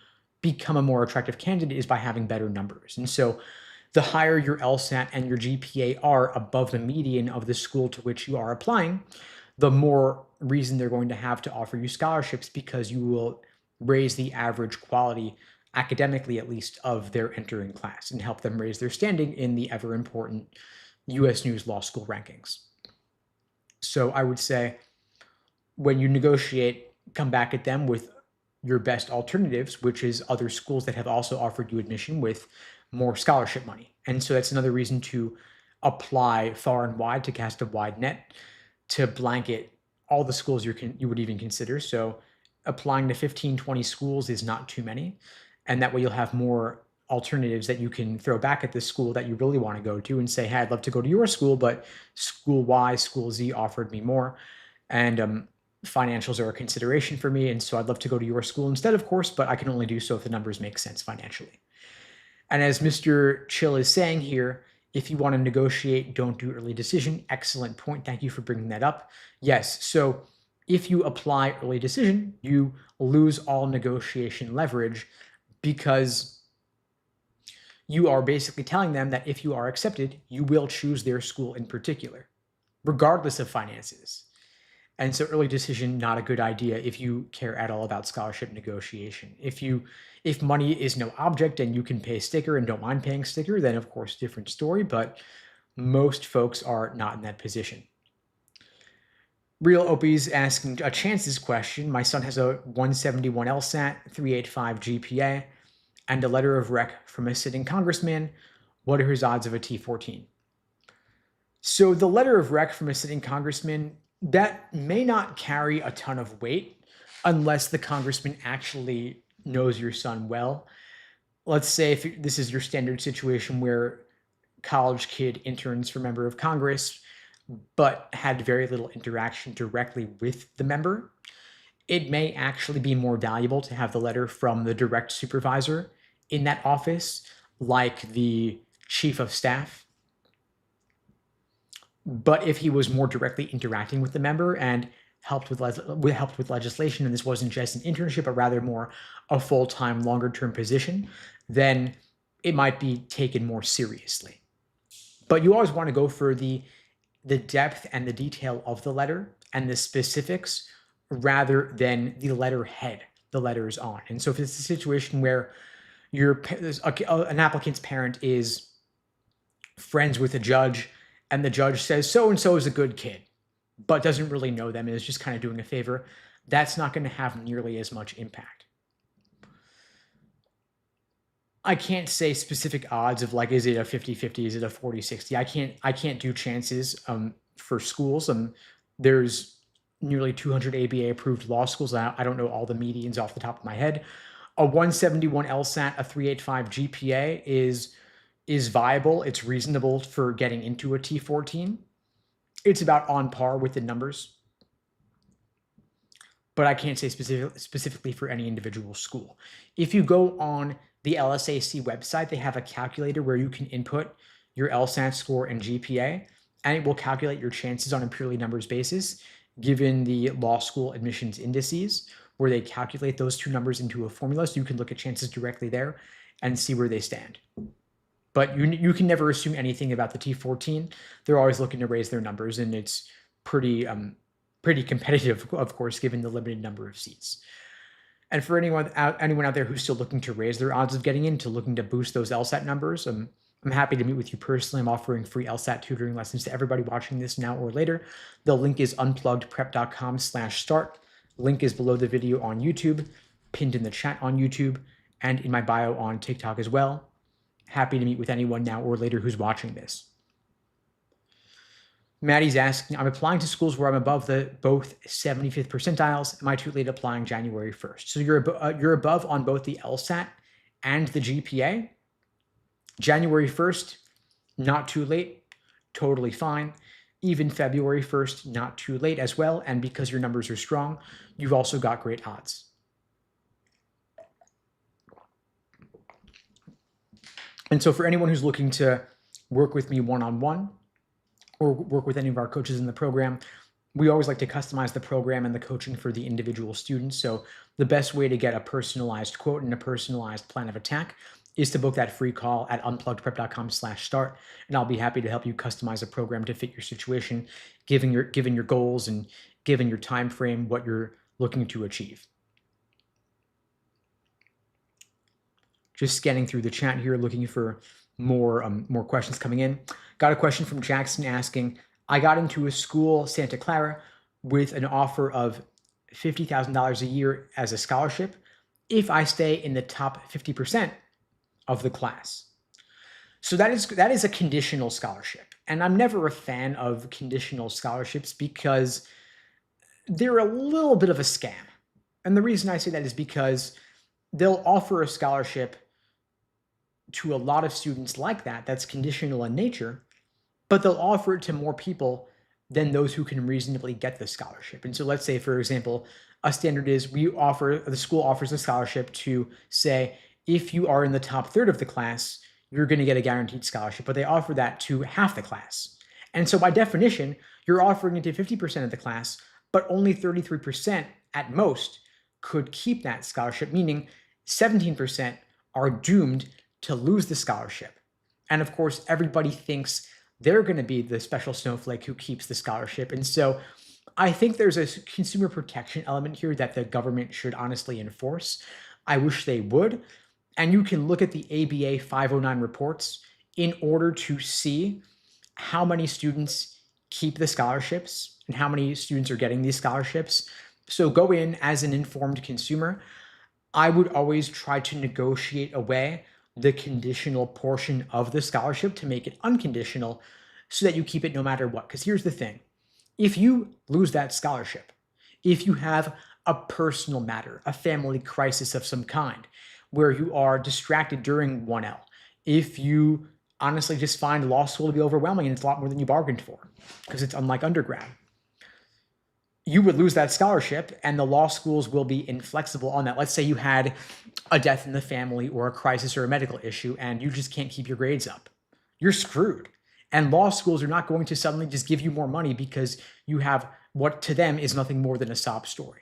become a more attractive candidate is by having better numbers. And so the higher your LSAT and your GPA are above the median of the school to which you are applying, the more reason they're going to have to offer you scholarships, because you will raise the average quality, academically at least, of their entering class and help them raise their standing in the ever important US News Law School rankings. So I would say when you negotiate, come back at them with your best alternatives, which is other schools that have also offered you admission with more scholarship money. And so that's another reason to apply far and wide, to cast a wide net, to blanket all the schools you would even consider. So applying to 15, 20 schools is not too many. And that way you'll have more alternatives that you can throw back at the school that you really want to go to and say, hey, I'd love to go to your school, but school Y, school Z offered me more. And financials are a consideration for me. And so I'd love to go to your school instead, of course, but I can only do so if the numbers make sense financially. And as Mr. Chill is saying here, if you want to negotiate, don't do early decision. Excellent point. Thank you for bringing that up. Yes. So if you apply early decision, you lose all negotiation leverage, because you are basically telling them that if you are accepted, you will choose their school in particular, regardless of finances. And so early decision, not a good idea if you care at all about scholarship negotiation. If money is no object and you can pay sticker and don't mind paying sticker, then of course, different story, but most folks are not in that position. Real Opie's asking a chances question. My son has a 171 LSAT, 385 GPA, and a letter of rec from a sitting congressman. What are his odds of a T14? So the letter of rec from a sitting congressman, that may not carry a ton of weight unless the congressman actually knows your son well. Let's say if this is your standard situation where college kid interns for member of Congress, but had very little interaction directly with the member, it may actually be more valuable to have the letter from the direct supervisor in that office, like the chief of staff. But if he was more directly interacting with the member and helped with legislation, and this wasn't just an internship, but rather more a full-time, longer-term position, then it might be taken more seriously. But you always want to go for the depth and the detail of the letter and the specifics rather than the letterhead the letter is on. And so if it's a situation where an applicant's parent is friends with a judge and the judge says so-and-so is a good kid, but doesn't really know them and is just kind of doing a favor, that's not going to have nearly as much impact. I can't say specific odds of like, is it a 50-50, is it a 40-60? I can't do chances for schools. There's nearly 200 ABA approved law schools. I don't know all the medians off the top of my head. A 171 LSAT, a 385 GPA is viable. It's reasonable for getting into a T14. It's about on par with the numbers, but I can't say specifically for any individual school. If you go on the LSAC website, they have a calculator where you can input your LSAT score and GPA, and it will calculate your chances on a purely numbers basis, given the law school admissions indices, where they calculate those two numbers into a formula, so you can look at chances directly there and see where they stand. But you can never assume anything about the T14. They're always looking to raise their numbers, and it's pretty competitive, of course, given the limited number of seats. And for anyone out there who's still looking to raise their odds of getting into, looking to boost those LSAT numbers, I'm happy to meet with you personally. I'm offering free LSAT tutoring lessons to everybody watching this now or later. The link is unpluggedprep.com/start. Link is below the video on YouTube, pinned in the chat on YouTube, and in my bio on TikTok as well. Happy to meet with anyone now or later who's watching this. Maddie's asking, I'm applying to schools where I'm above both 75th percentiles. Am I too late applying January 1st? So you're above on both the LSAT and the GPA. January 1st, not too late, totally fine. Even February 1st, not too late as well. And because your numbers are strong, you've also got great odds. And so for anyone who's looking to work with me one-on-one or work with any of our coaches in the program, we always like to customize the program and the coaching for the individual students. So the best way to get a personalized quote and a personalized plan of attack is to book that free call at unpluggedprep.com/start. And I'll be happy to help you customize a program to fit your situation, given your goals and given your time frame, what you're looking to achieve. Just scanning through the chat here, looking for more questions coming in. Got a question from Jackson asking, I got into a school, Santa Clara, with an offer of $50,000 a year as a scholarship if I stay in the top 50% of the class. So that is a conditional scholarship. And I'm never a fan of conditional scholarships because they're a little bit of a scam. And the reason I say that is because they'll offer a scholarship to a lot of students like that's conditional in nature, but they'll offer it to more people than those who can reasonably get the scholarship. And so let's say, for example, a standard is the school offers a scholarship to say, if you are in the top third of the class, you're going to get a guaranteed scholarship, but they offer that to half the class. And so by definition, you're offering it to 50% of the class, but only 33% at most could keep that scholarship, meaning 17% are doomed to lose the scholarship. And of course, everybody thinks they're going to be the special snowflake who keeps the scholarship. And so I think there's a consumer protection element here that the government should honestly enforce. I wish they would. And you can look at the ABA 509 reports in order to see how many students keep the scholarships and how many students are getting these scholarships. So go in as an informed consumer. I would always try to negotiate away the conditional portion of the scholarship to make it unconditional so that you keep it no matter what. Because here's the thing. If you lose that scholarship, if you have a personal matter, a family crisis of some kind, where you are distracted during 1L, if you honestly just find law school to be overwhelming and it's a lot more than you bargained for, because it's unlike undergrad, you would lose that scholarship and the law schools will be inflexible on that. Let's say you had a death in the family or a crisis or a medical issue and you just can't keep your grades up. You're screwed. And law schools are not going to suddenly just give you more money because you have what to them is nothing more than a sob story.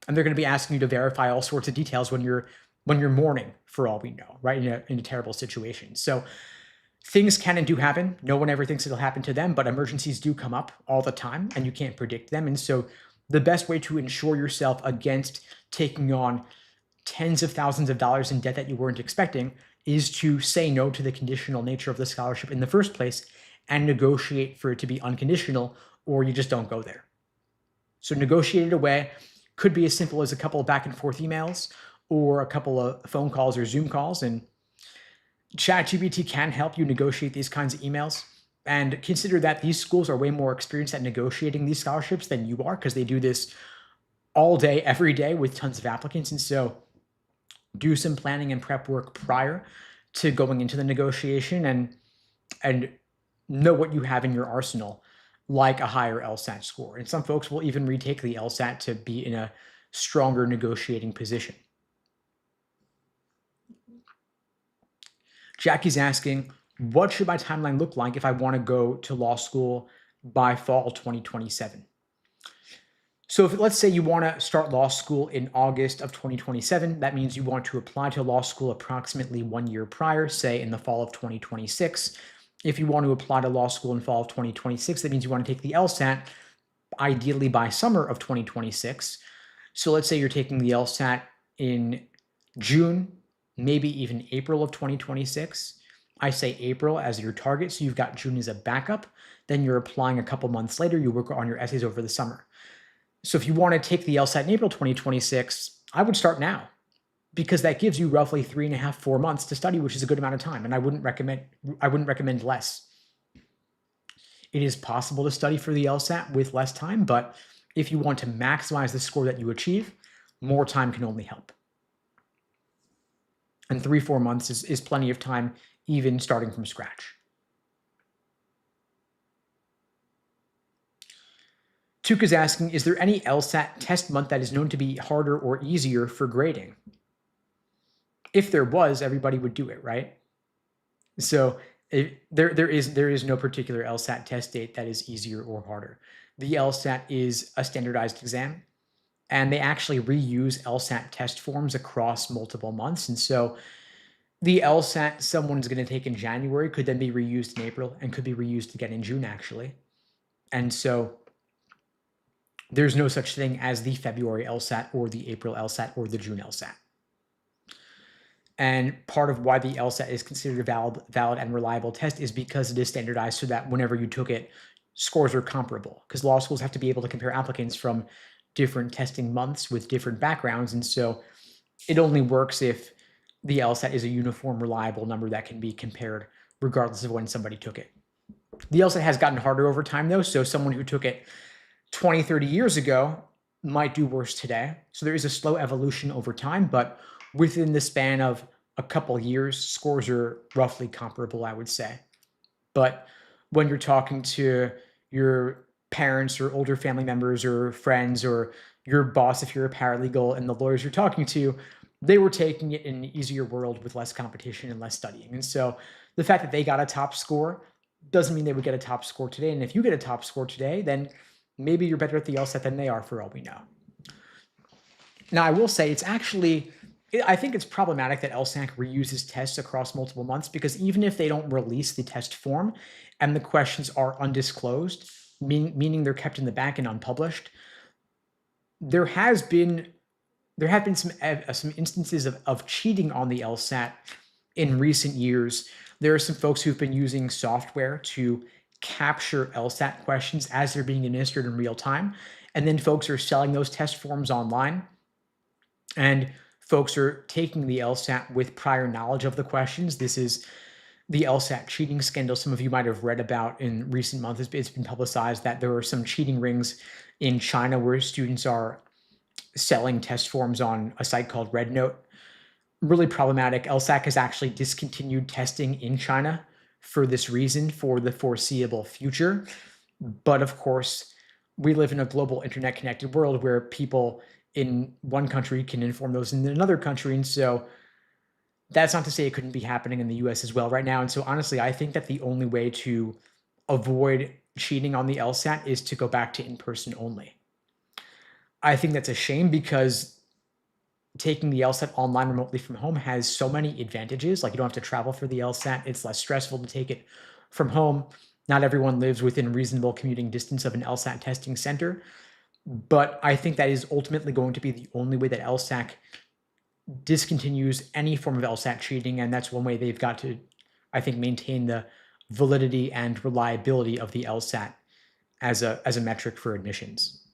And they're going to be asking you to verify all sorts of details when you're mourning, for all we know, right? In a terrible situation. So things can and do happen. No one ever thinks it'll happen to them, but emergencies do come up all the time and you can't predict them. And so the best way to insure yourself against taking on tens of thousands of dollars in debt that you weren't expecting is to say no to the conditional nature of the scholarship in the first place and negotiate for it to be unconditional, or you just don't go there. So negotiate it away. Could be as simple as a couple of back and forth emails or a couple of phone calls or Zoom calls, and ChatGPT can help you negotiate these kinds of emails. And consider that these schools are way more experienced at negotiating these scholarships than you are, because they do this all day, every day with tons of applicants. And so do some planning and prep work prior to going into the negotiation, and know what you have in your arsenal, like a higher LSAT score. And some folks will even retake the LSAT to be in a stronger negotiating position. Jackie's asking, what should my timeline look like if I want to go to law school by fall 2027? So let's say you want to start law school in August of 2027, that means you want to apply to law school approximately 1 year prior, say in the fall of 2026. If you want to apply to law school in fall of 2026, that means you want to take the LSAT ideally by summer of 2026. So let's say you're taking the LSAT in June, maybe even April of 2026. I say April as your target, so you've got June as a backup. Then you're applying a couple months later. You work on your essays over the summer. So if you want to take the LSAT in April 2026, I would start now, because that gives you roughly 3.5, 4 months to study, which is a good amount of time. And I wouldn't recommend less. It is possible to study for the LSAT with less time, but if you want to maximize the score that you achieve, more time can only help. And 3-4 months is plenty of time, even starting from scratch. Tuka's asking, is there any LSAT test month that is known to be harder or easier for grading? If there was, everybody would do it, right? So there is no particular LSAT test date that is easier or harder. The LSAT is a standardized exam, and they actually reuse LSAT test forms across multiple months. And so the LSAT someone's going to take in January could then be reused in April and could be reused again in June, actually. And so there's no such thing as the February LSAT or the April LSAT or the June LSAT. And part of why the LSAT is considered a valid and reliable test is because it is standardized so that whenever you took it, scores are comparable, because law schools have to be able to compare applicants from different testing months with different backgrounds. And so it only works if the LSAT is a uniform, reliable number that can be compared regardless of when somebody took it. The LSAT has gotten harder over time, though. So someone who took it 20, 30 years ago might do worse today. So there is a slow evolution over time, but within the span of a couple years, scores are roughly comparable, I would say. But when you're talking to your parents or older family members or friends or your boss, if you're a paralegal, and the lawyers you're talking to, they were taking it in an easier world with less competition and less studying. And so the fact that they got a top score doesn't mean they would get a top score today. And if you get a top score today, then maybe you're better at the LSAT than they are, for all we know. Now, I will say I think it's problematic that LSAC reuses tests across multiple months, because even if they don't release the test form and the questions are undisclosed, meaning they're kept in the back and unpublished, there have been some instances of cheating on the LSAT in recent years. There are some folks who've been using software to capture LSAT questions as they're being administered in real time, and then folks are selling those test forms online, and folks are taking the LSAT with prior knowledge of the questions. This is the LSAT cheating scandal some of you might have read about in recent months. It's been publicized that there are some cheating rings in China where students are selling test forms on a site called RedNote. Really problematic. LSAC has actually discontinued testing in China for this reason for the foreseeable future. But of course, we live in a global internet connected world where people in one country can inform those in another country. And so that's not to say it couldn't be happening in the US as well right now. And so honestly, I think that the only way to avoid cheating on the LSAT is to go back to in-person only. I think that's a shame because taking the LSAT online remotely from home has so many advantages. Like, you don't have to travel for the LSAT. It's less stressful to take it from home. Not everyone lives within reasonable commuting distance of an LSAT testing center. But I think that is ultimately going to be the only way that LSAC discontinues any form of LSAT cheating. And that's one way they've got to, I think, maintain the validity and reliability of the LSAT as a metric for admissions.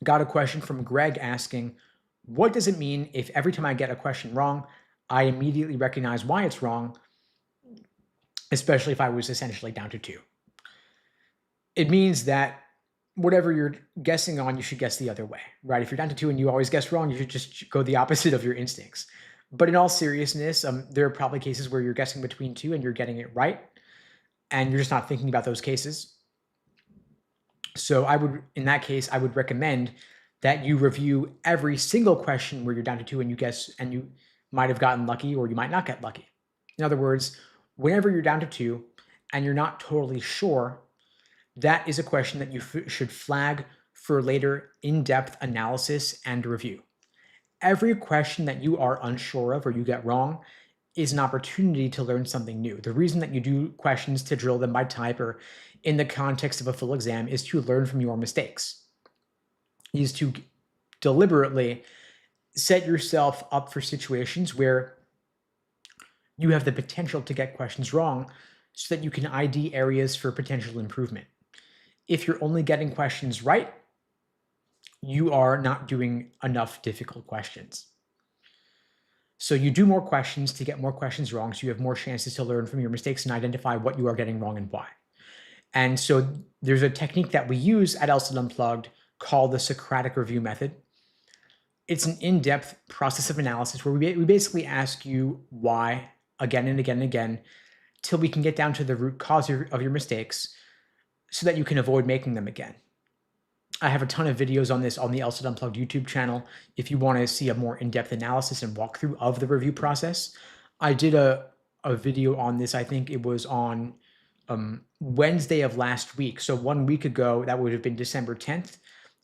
Got a question from Greg asking, what does it mean if every time I get a question wrong, I immediately recognize why it's wrong, especially if I was essentially down to 2? It means that whatever you're guessing on, you should guess the other way, right? If you're down to 2 and you always guess wrong, you should just go the opposite of your instincts. But in all seriousness, there are probably cases where you're guessing between 2 and you're getting it right, and you're just not thinking about those cases. So in that case, I would recommend that you review every single question where you're down to 2 and you guess, and you might have gotten lucky or you might not get lucky. In other words, whenever you're down to 2 and you're not totally sure, that is a question that you should flag for later in-depth analysis and review. Every question that you are unsure of or you get wrong is an opportunity to learn something new. The reason that you do questions to drill them by type or in the context of a full exam is to learn from your mistakes, is to deliberately set yourself up for situations where you have the potential to get questions wrong so that you can ID areas for potential improvement. If you're only getting questions right, you are not doing enough difficult questions. So you do more questions to get more questions wrong, so you have more chances to learn from your mistakes and identify what you are getting wrong and why. And so there's a technique that we use at LSAT Unplugged called the Socratic review method. It's an in-depth process of analysis where we basically ask you why again and again and again till we can get down to the root cause of your mistakes so that you can avoid making them again. I have a ton of videos on this on the LSAT Unplugged YouTube channel if you want to see a more in-depth analysis and walkthrough of the review process. I did a video on this, I think it was on Wednesday of last week. So 1 week ago, that would have been December 10th.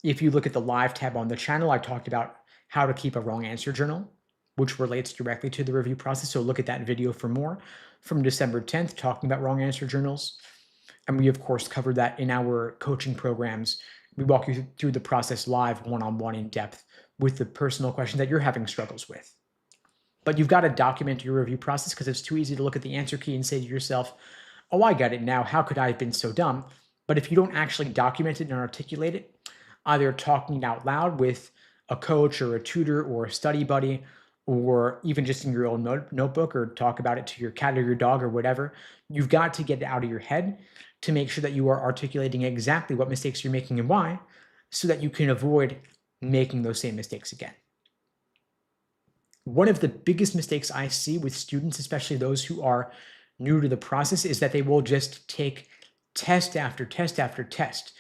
If you look at the live tab on the channel, I talked about how to keep a wrong answer journal, which relates directly to the review process. So look at that video for more from December 10th, talking about wrong answer journals. And we, of course, covered that in our coaching programs. We walk you through the process live, one-on-one, in depth with the personal questions that you're having struggles with. But you've got to document your review process because it's too easy to look at the answer key and say to yourself, oh, I get it now. How could I have been so dumb? But if you don't actually document it and articulate it, either talking it out loud with a coach or a tutor or a study buddy, or even just in your own notebook, or talk about it to your cat or your dog or whatever, you've got to get it out of your head to make sure that you are articulating exactly what mistakes you're making and why, so that you can avoid making those same mistakes again. One of the biggest mistakes I see with students, especially those who are new to the process, is that they will just take test after test after test.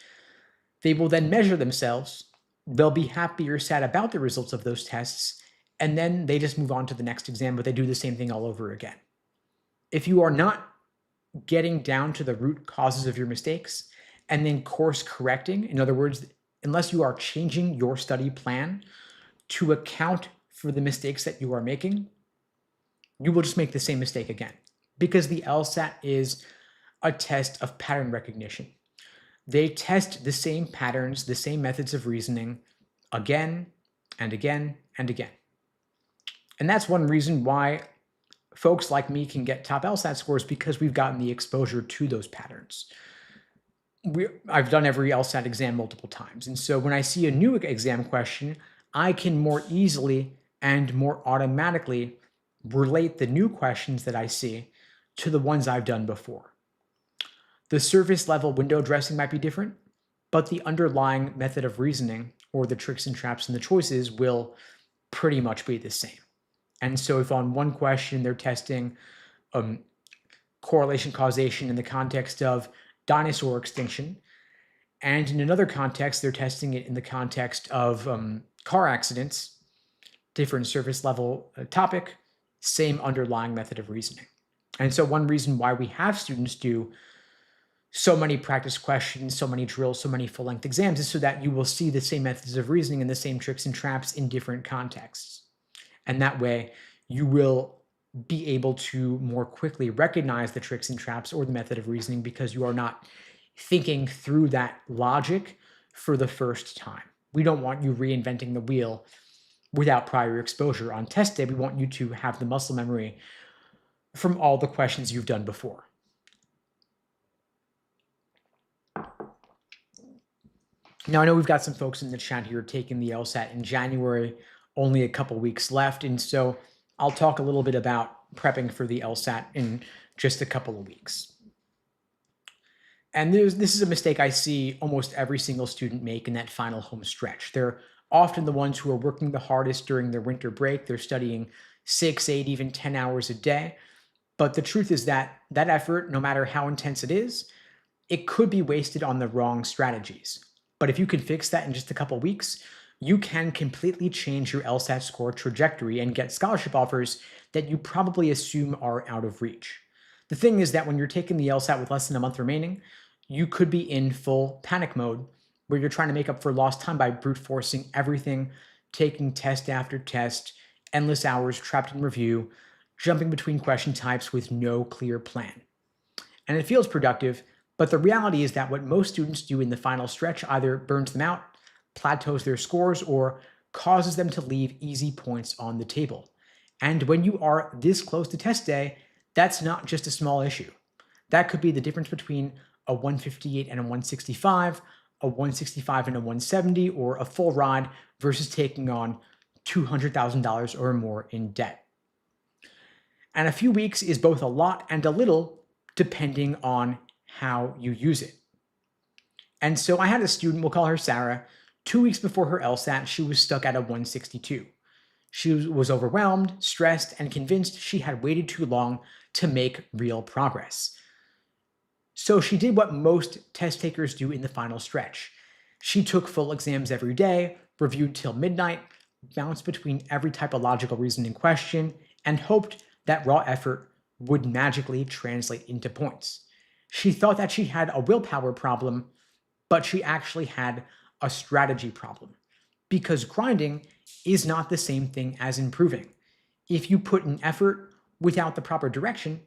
They will then measure themselves. They'll be happy or sad about the results of those tests, and then they just move on to the next exam, but they do the same thing all over again. If you are not getting down to the root causes of your mistakes and then course correcting, in other words, unless you are changing your study plan to account for the mistakes that you are making, you will just make the same mistake again, because the LSAT is a test of pattern recognition. They test the same patterns, the same methods of reasoning again and again and again. And that's one reason why folks like me can get top LSAT scores, because we've gotten the exposure to those patterns. I've done every LSAT exam multiple times. And so when I see a new exam question, I can more easily and more automatically relate the new questions that I see to the ones I've done before. The surface level window dressing might be different, but the underlying method of reasoning, or the tricks and traps and the choices, will pretty much be the same. And so if on one question they're testing correlation causation in the context of dinosaur extinction, and in another context they're testing it in the context of car accidents, different surface level topic, same underlying method of reasoning. And so one reason why we have students do so many practice questions, so many drills, so many full-length exams is so that you will see the same methods of reasoning and the same tricks and traps in different contexts. And that way you will be able to more quickly recognize the tricks and traps or the method of reasoning because you are not thinking through that logic for the first time. We don't want you reinventing the wheel without prior exposure. On test day, we want you to have the muscle memory from all the questions you've done before. Now, I know we've got some folks in the chat here taking the LSAT in January, only a couple weeks left. And so I'll talk a little bit about prepping for the LSAT in just a couple of weeks. And this is a mistake I see almost every single student make in that final home stretch. They're often the ones who are working the hardest during their winter break. They're studying 6, 8, even 10 hours a day. But the truth is that that effort, no matter how intense it is, it could be wasted on the wrong strategies. But if you can fix that in just a couple weeks, you can completely change your LSAT score trajectory and get scholarship offers that you probably assume are out of reach. The thing is that when you're taking the LSAT with less than a month remaining, you could be in full panic mode where you're trying to make up for lost time by brute forcing everything, taking test after test, endless hours trapped in review, jumping between question types with no clear plan. And it feels productive, but the reality is that what most students do in the final stretch either burns them out, plateaus their scores, or causes them to leave easy points on the table. And when you are this close to test day, that's not just a small issue. That could be the difference between a 158 and a 165, a 165 and a 170, or a full ride versus taking on $200,000 or more in debt. And a few weeks is both a lot and a little, depending on how you use it. And so I had a student, we'll call her Sarah. 2 weeks before her LSAT, she was stuck at a 162. She was overwhelmed, stressed, and convinced she had waited too long to make real progress. So she did what most test takers do in the final stretch. She took full exams every day, reviewed till midnight, bounced between every type of logical reasoning question, and hoped that raw effort would magically translate into points. She thought that she had a willpower problem, but she actually had a strategy problem. Because grinding is not the same thing as improving. If you put in effort without the proper direction,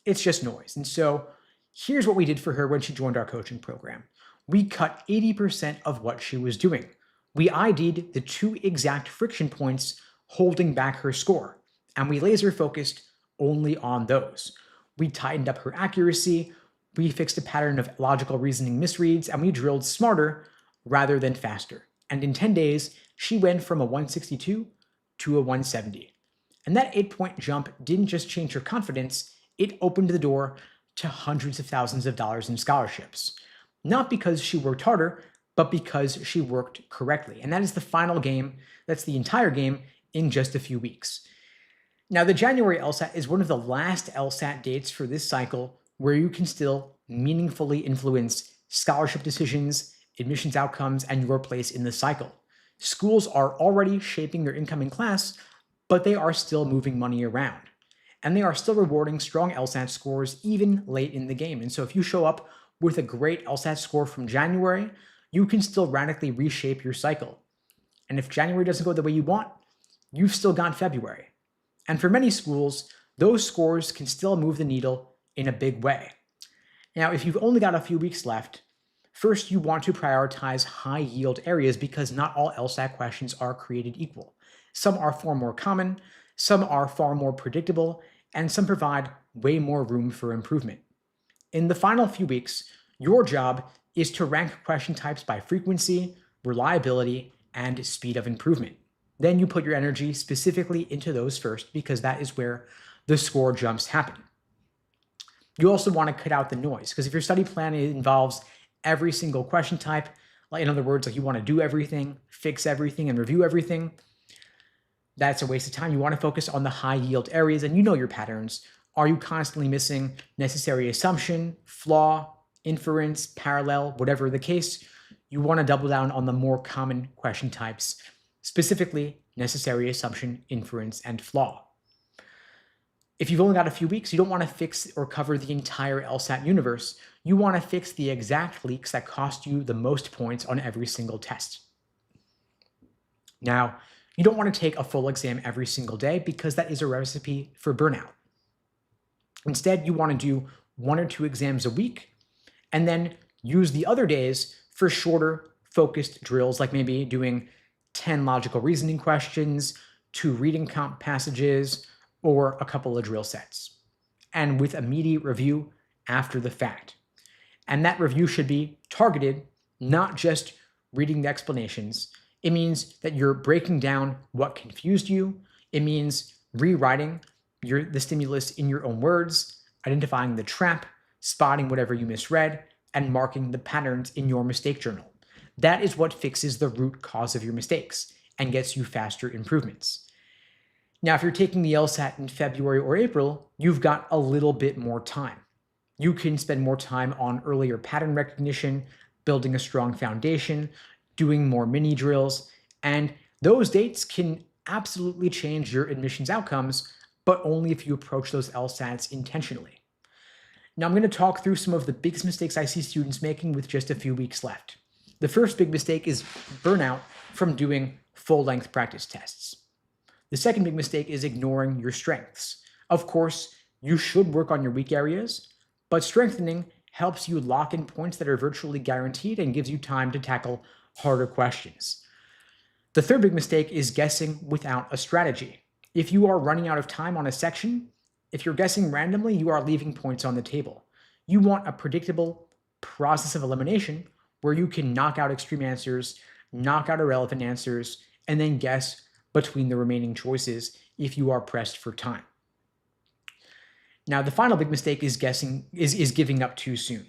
it's just noise. And so here's what we did for her when she joined our coaching program. We cut 80% of what she was doing. We ID'd the 2 exact friction points holding back her score, and we laser focused only on those. We tightened up her accuracy, we fixed a pattern of logical reasoning misreads, and we drilled smarter rather than faster. And in 10 days, she went from a 162 to a 170. And that 8-point jump didn't just change her confidence, it opened the door to hundreds of thousands of dollars in scholarships. Not because she worked harder, but because she worked correctly. And that is the final game, that's the entire game, in just a few weeks. Now, the January LSAT is one of the last LSAT dates for this cycle where you can still meaningfully influence scholarship decisions, admissions outcomes, and your place in the cycle. Schools are already shaping their incoming class, but they are still moving money around. And they are still rewarding strong LSAT scores even late in the game. And so if you show up with a great LSAT score from January, you can still radically reshape your cycle. And if January doesn't go the way you want, you've still got February. And for many schools, those scores can still move the needle in a big way. Now, if you've only got a few weeks left, first you want to prioritize high yield areas because not all LSAT questions are created equal. Some are far more common, some are far more predictable, and some provide way more room for improvement. In the final few weeks, your job is to rank question types by frequency, reliability, and speed of improvement. Then you put your energy specifically into those first because that is where the score jumps happen. You also want to cut out the noise because if your study plan involves every single question type, like in other words, like you want to do everything, fix everything, and review everything, that's a waste of time. You want to focus on the high yield areas and you know your patterns. Are you constantly missing necessary assumption, flaw, inference, parallel, whatever the case? You want to double down on the more common question types, specifically necessary assumption, inference, and flaw. If you've only got a few weeks, you don't want to fix or cover the entire LSAT universe. You want to fix the exact leaks that cost you the most points on every single test. Now, you don't want to take a full exam every single day because that is a recipe for burnout. Instead, you want to do 1 or 2 exams a week and then use the other days for shorter, focused drills, like maybe doing 10 logical reasoning questions, 2 reading comp passages, or a couple of drill sets, and with immediate review after the fact. And that review should be targeted, not just reading the explanations. It means that you're breaking down what confused you. It means rewriting the stimulus in your own words, identifying the trap, spotting whatever you misread, and marking the patterns in your mistake journal. That is what fixes the root cause of your mistakes and gets you faster improvements. Now, if you're taking the LSAT in February or April, you've got a little bit more time. You can spend more time on earlier pattern recognition, building a strong foundation, doing more mini drills, and those dates can absolutely change your admissions outcomes, but only if you approach those LSATs intentionally. Now, I'm going to talk through some of the biggest mistakes I see students making with just a few weeks left. The first big mistake is burnout from doing full-length practice tests. The second big mistake is ignoring your strengths. Of course, you should work on your weak areas, but strengthening helps you lock in points that are virtually guaranteed and gives you time to tackle harder questions. The third big mistake is guessing without a strategy. If you are running out of time on a section, if you're guessing randomly, you are leaving points on the table. You want a predictable process of elimination where you can knock out extreme answers, knock out irrelevant answers, and then guess between the remaining choices if you are pressed for time. Now, the final big mistake is giving up too soon.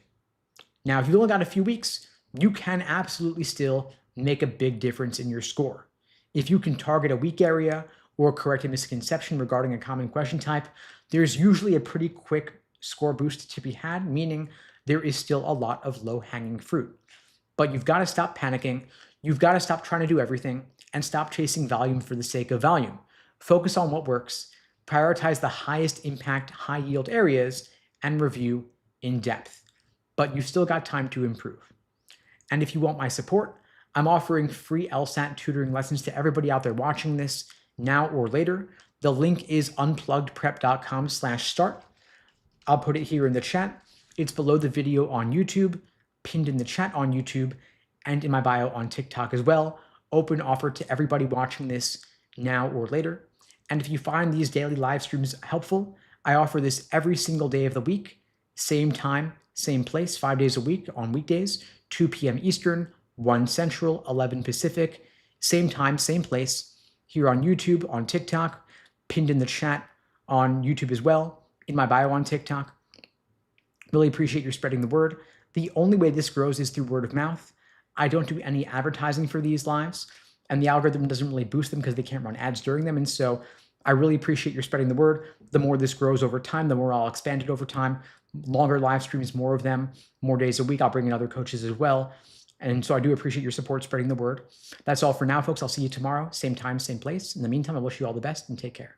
Now, if you've only got a few weeks, you can absolutely still make a big difference in your score. If you can target a weak area or correct a misconception regarding a common question type, there's usually a pretty quick score boost to be had, meaning there is still a lot of low-hanging fruit. But you've got to stop panicking. You've got to stop trying to do everything and stop chasing volume for the sake of volume. Focus on what works, prioritize the highest impact, high yield areas, and review in depth. But you've still got time to improve. And if you want my support, I'm offering free LSAT tutoring lessons to everybody out there watching this now or later. The link is unpluggedprep.com/start. I'll put it here in the chat. It's below the video on YouTube, pinned in the chat on YouTube, and in my bio on TikTok as well. Open offer to everybody watching this now or later. And if you find these daily live streams helpful, I offer this every single day of the week, same time, same place, 5 days a week on weekdays, 2 p.m. Eastern, 1 Central, 11 Pacific, same time, same place, here on YouTube, on TikTok, pinned in the chat on YouTube as well, in my bio on TikTok. Really appreciate your spreading the word. The only way this grows is through word of mouth. I don't do any advertising for these lives, and the algorithm doesn't really boost them because they can't run ads during them. And so I really appreciate your spreading the word. The more this grows over time, the more I'll expand it over time. Longer live streams, more of them, more days a week. I'll bring in other coaches as well. And so I do appreciate your support spreading the word. That's all for now, folks. I'll see you tomorrow, same time, same place. In the meantime, I wish you all the best and take care.